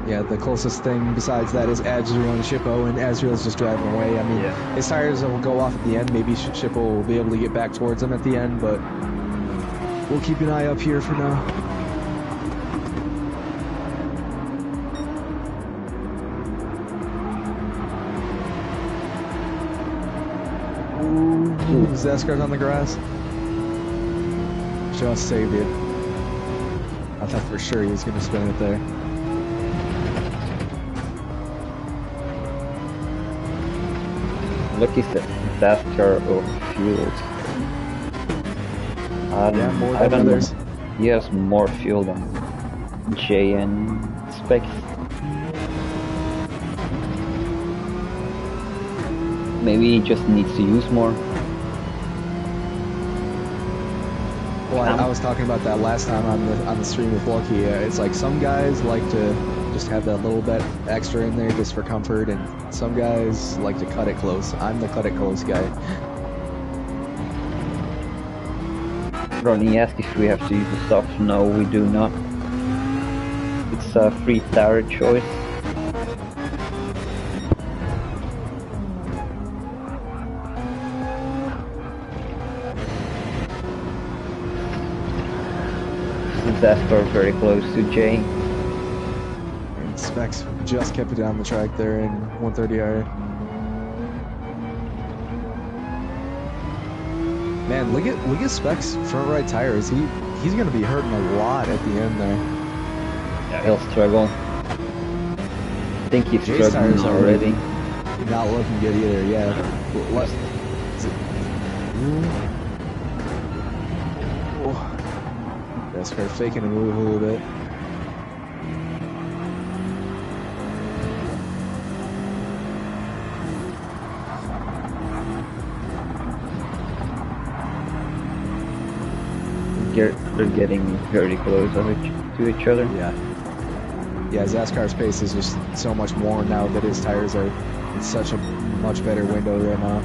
Yeah, the closest thing besides that is Azrael and Shippo, and Azrael's just driving away. I mean, his tires will go off at the end. Maybe Shippo will be able to get back towards him at the end, but we'll keep an eye up here for now. Ooh, Zaskar's on the grass. Just saved it. I thought for sure he was going to spin it there. Lucky Zaskar overfueled. Yeah, more than others. He has more fuel than Jay and Specs. Maybe he just needs to use more. Well, I was talking about that last time on the stream with Lucky. It's like some guys like to just have that little bit extra in there just for comfort, and some guys like to cut it close. I'm the cut it close guy. Ronnie asked if we have to use the soft. No, we do not. It's a free tire choice. Zasper very close to Jay. And Specs just kept it down the track there in 130R. Man, look at Specs' front right tires. He's gonna be hurting a lot at the end there. Yeah, he'll struggle. I think he's Jay's struggling already. Not looking good either. Yeah. What? They're faking a move a little bit. They're getting very close to each other. Yeah. Yeah, Zaskar's pace is just so much more now that his tires are in such a much better window right now.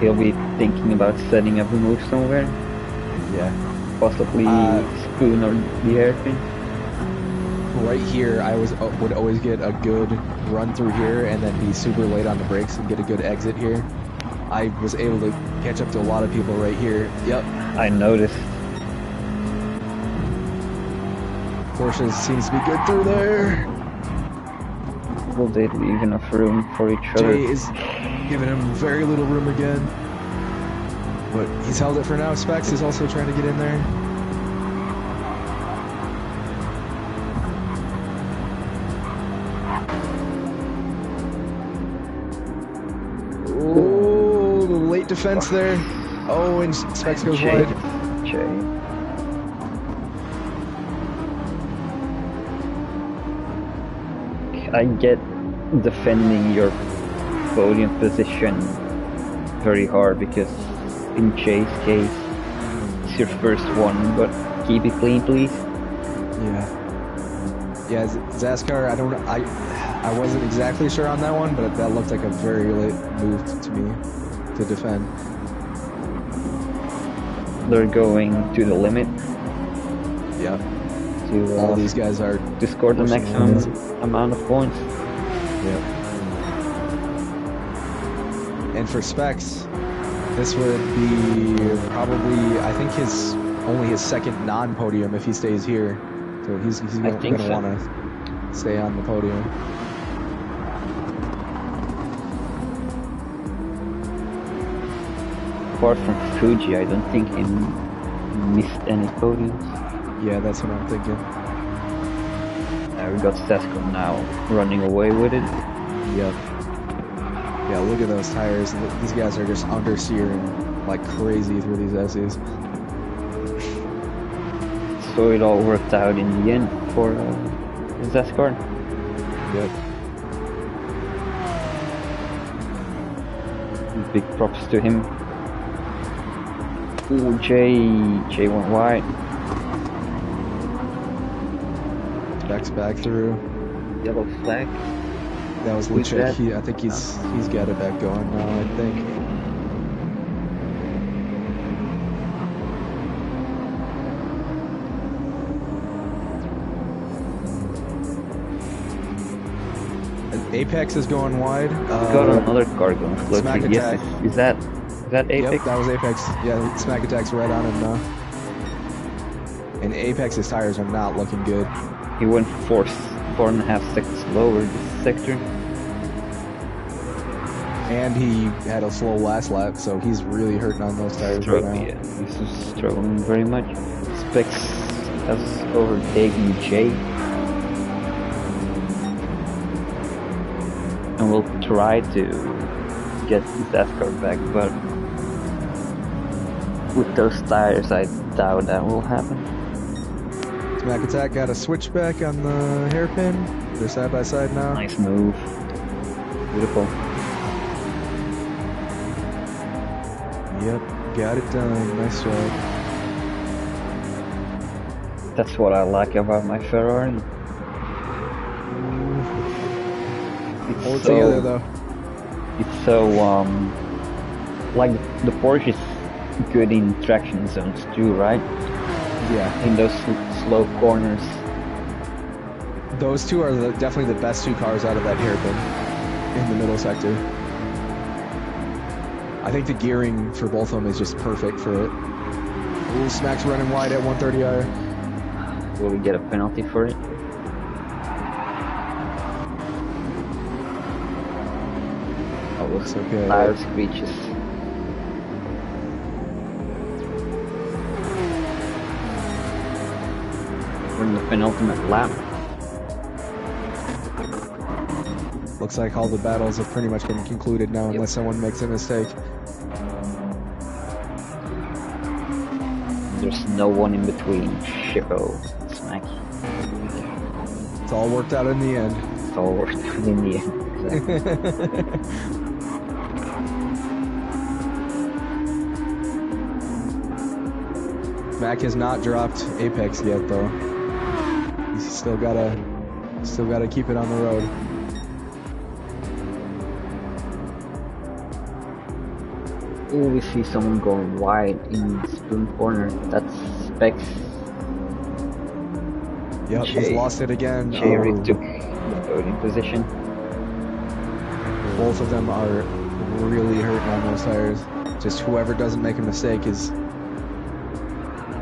He'll be thinking about setting up a move somewhere. Yeah. Possibly spoon or the hairpin. Right here, I would always get a good run through here and then be super late on the brakes and get a good exit here. I was able to catch up to a lot of people right here. Yep. I noticed. Porsche seems to be good through there. Will they leave enough room for each other? Jay is giving him very little room again. But he's held it for now. Specs is also trying to get in there. Oh, the late defense there. Oh, and Specs goes wide. Jay. I get defending your podium position very hard because in Jay's case it's your first one, but keep it clean, please. Yeah, Zaskar, I wasn't exactly sure on that one, but that looked like a very late move to me to defend. They're going to the limit. Yeah. All these guys are to score the maximum amount of points. Yep. And for Specs, this would be probably, I think, only his second non-podium if he stays here. So he's going to want to stay on the podium. Apart from Fuji, I don't think he missed any podiums. Yeah, that's what I'm thinking. We got Sesko now running away with it. Yep. Yeah, look at those tires. These guys are just understeering like crazy through these S's. So it all worked out in the end for Zaskar. Yep. Big props to him. Ooh, Jay went wide. Specs back through. Yellow flag. That was legit. I think he's got it back going now, I think. And Apex is going wide. Got another car going close. Yes, is that Apex? Yep, that was Apex. Yeah, Smack Attack's right on him now. And Apex's tires are not looking good. He went 4.5 seconds lower this sector. And he had a slow last lap, so he's really hurting on those tires right now. Yeah, he's struggling very much. Specs has overtaken Jay. And we'll try to get Zaskar back, but with those tires, I doubt that will happen. Smack Attack got a switchback on the hairpin. They're side by side now. Nice move. Beautiful. Yep, got it done. Nice job. That's what I like about my Ferrari. Hold it together though. It's so like the Porsche is good in traction zones too, right? Yeah. In those slow corners. Those two are definitely the best two cars out of that hairpin in the middle sector. I think the gearing for both of them is just perfect for it. Ooh, Smack's running wide at 130R. Will we get a penalty for it? Oh, looks okay. Loud screeches. We're in the penultimate lap. Looks like all the battles have pretty much been concluded now, unless someone makes a mistake. There's no one in between Shippo and Smack. It's all worked out in the end. It's all worked out in the end. Exactly. Mac has not dropped Apex yet, though. He's still gotta keep it on the road. Oh, we see someone going wide in the spoon corner. That's Specs. Yep, he's lost it again. Jerry took the podium position. Both of them are really hurting on those tires. Just whoever doesn't make a mistake is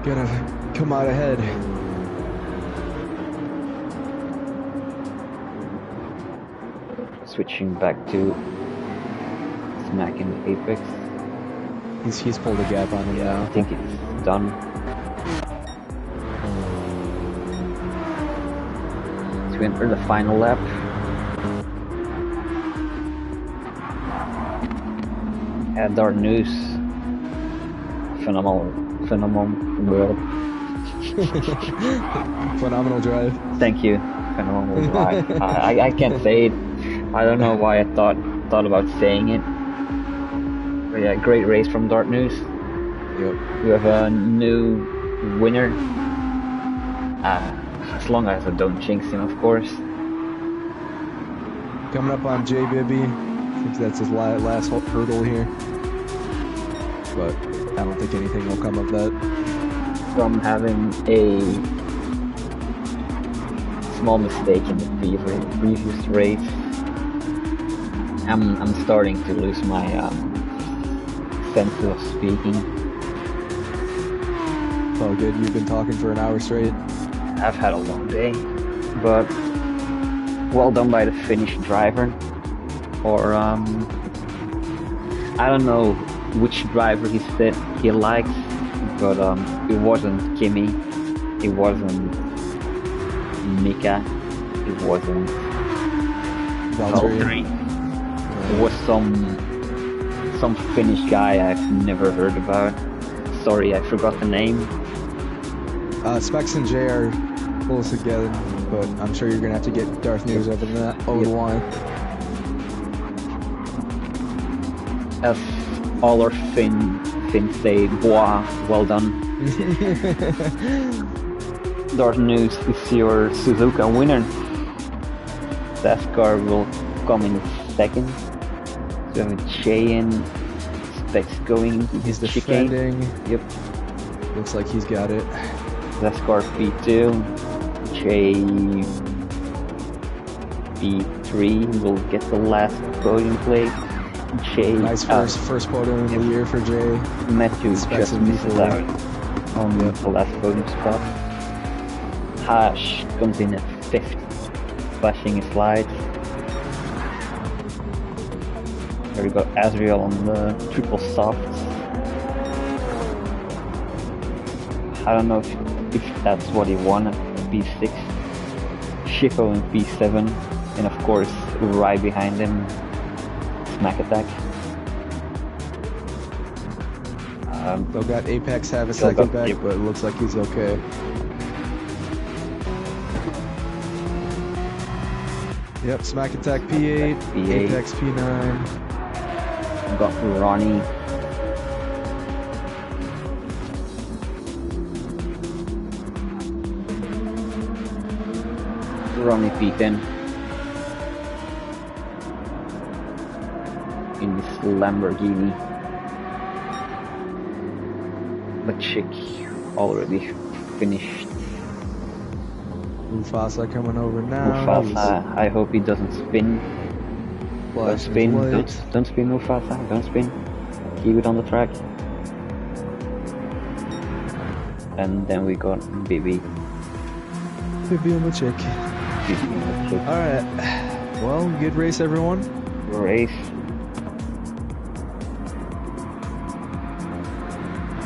gonna come out ahead. Switching back to Smack and Apex. He's pulled a gap on him now. I think it's done. So we enter the final lap. And our news. Phenomenal world. Phenomenal drive. Thank you. Phenomenal drive. I can't say it. I don't know why I thought about saying it. But yeah, great race from Dart News. Yep. We have a new winner. As long as I don't jinx him, of course. Coming up on J Bibby. I think that's his last hurdle here. But I don't think anything will come of that. From having a small mistake in the previous race, I'm starting to lose my sense of speaking. Oh good, you've been talking for an hour straight. I've had a long day, but well done by the Finnish driver. Or I don't know which driver he said he likes, but it wasn't Kimi, it wasn't Mika, it wasn't Valtteri. It was some Finnish guy I've never heard about. Sorry, I forgot the name. Specs and Jay are close together, but I'm sure you're gonna have to get Darth News over the line. As all our Finns say, boah, well done. Darth News is your Suzuka winner. That car will come in second. So Cheyenne Specs going into his defending. Yep. Looks like he's got it. NASCAR P2, J P3 will get the last podium place. Jay, nice first podium of the year for Jay. Matthew just missed out on the last podium spot. Hash comes in at 5th, flashing his lights. There we go, Azriel on the triple softs. I don't know if that's what he wanted. P6, Shifo in P7, and of course right behind him, Smack Attack. Still got Apex have a second back, but it looks like he's okay. Yep, Smack Attack P8, Apex P9. Got Ronnie Ronnie P10 in this Lamborghini. But chick already finished. Mufasa coming over now. Mufasa, I hope he doesn't spin. Don't spin, don't spin Mufasa, don't spin. Keep it on the track. And then we got Bibi. Bibi on the chick. Alright. Well, good race, everyone. Race.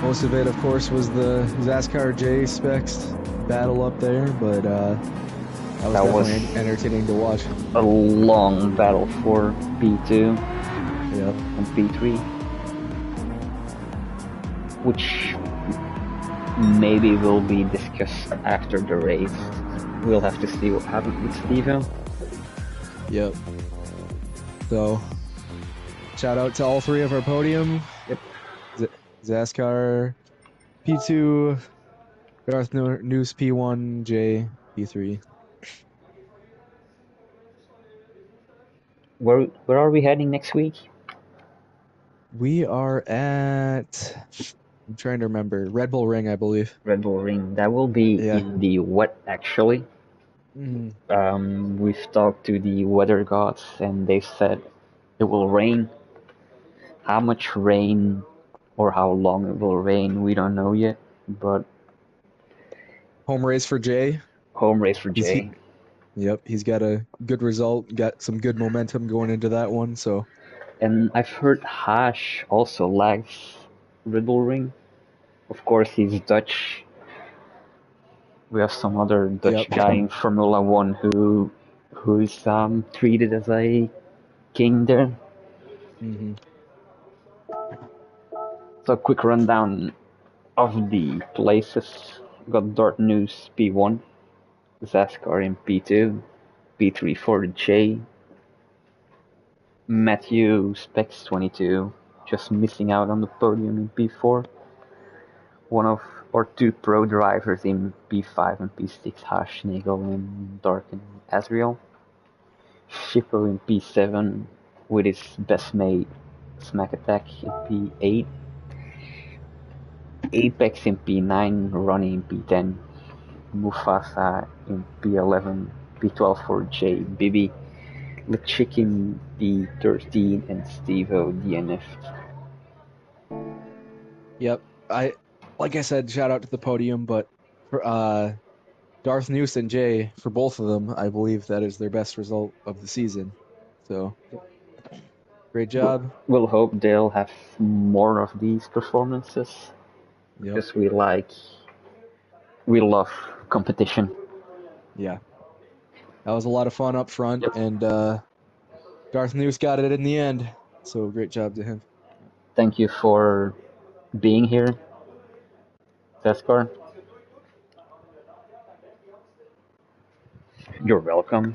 Most of it, of course, was the Zaskar J specs battle up there, but that was definitely entertaining to watch. A long battle for P2 and P3, which maybe will be discussed after the race. We'll have to see what happens with Steve-O. Yep. So, shout out to all three of our podium. Yep. Zaskar, P2, Darth Noose, P1, J, P3. Where are we heading next week? We are at... I'm trying to remember. Red Bull Ring, I believe. Red Bull Ring. That will be in the wet, actually. We've talked to the weather gods, and they said it will rain. How much rain or how long it will rain, we don't know yet. But home race for Jay. Home race for Jay. Yep, he's got a good result. Got some good momentum going into that one. So. And I've heard Hash also likes Red Bull Ring. Of course, he's Dutch. We have some other Dutch guy in Formula One who is treated as a king there. So quick rundown of the places. Got Dart News P1, Zaskar in P2, P3 for J, Matthew Specs 22, just missing out on the podium in P4. One of or two pro drivers in P5 and P6, Hash, Nagel, and Dark and Azriel. Shippo in P7 with his best mate Smack Attack in P8. Apex in P9, Ronnie in P10, Mufasa in P11, P12 for J, Bibi, Lechik in P13, and Steve-O DNF. Yep, like I said, shout out to the podium, but for Darth Noose and Jay, for both of them, I believe that is their best result of the season. So, great job. We'll hope they'll have more of these performances. Because we love competition. Yeah. That was a lot of fun up front, and Darth Noose got it in the end. So, great job to him. Thank you for being here, Zaskar. You're welcome.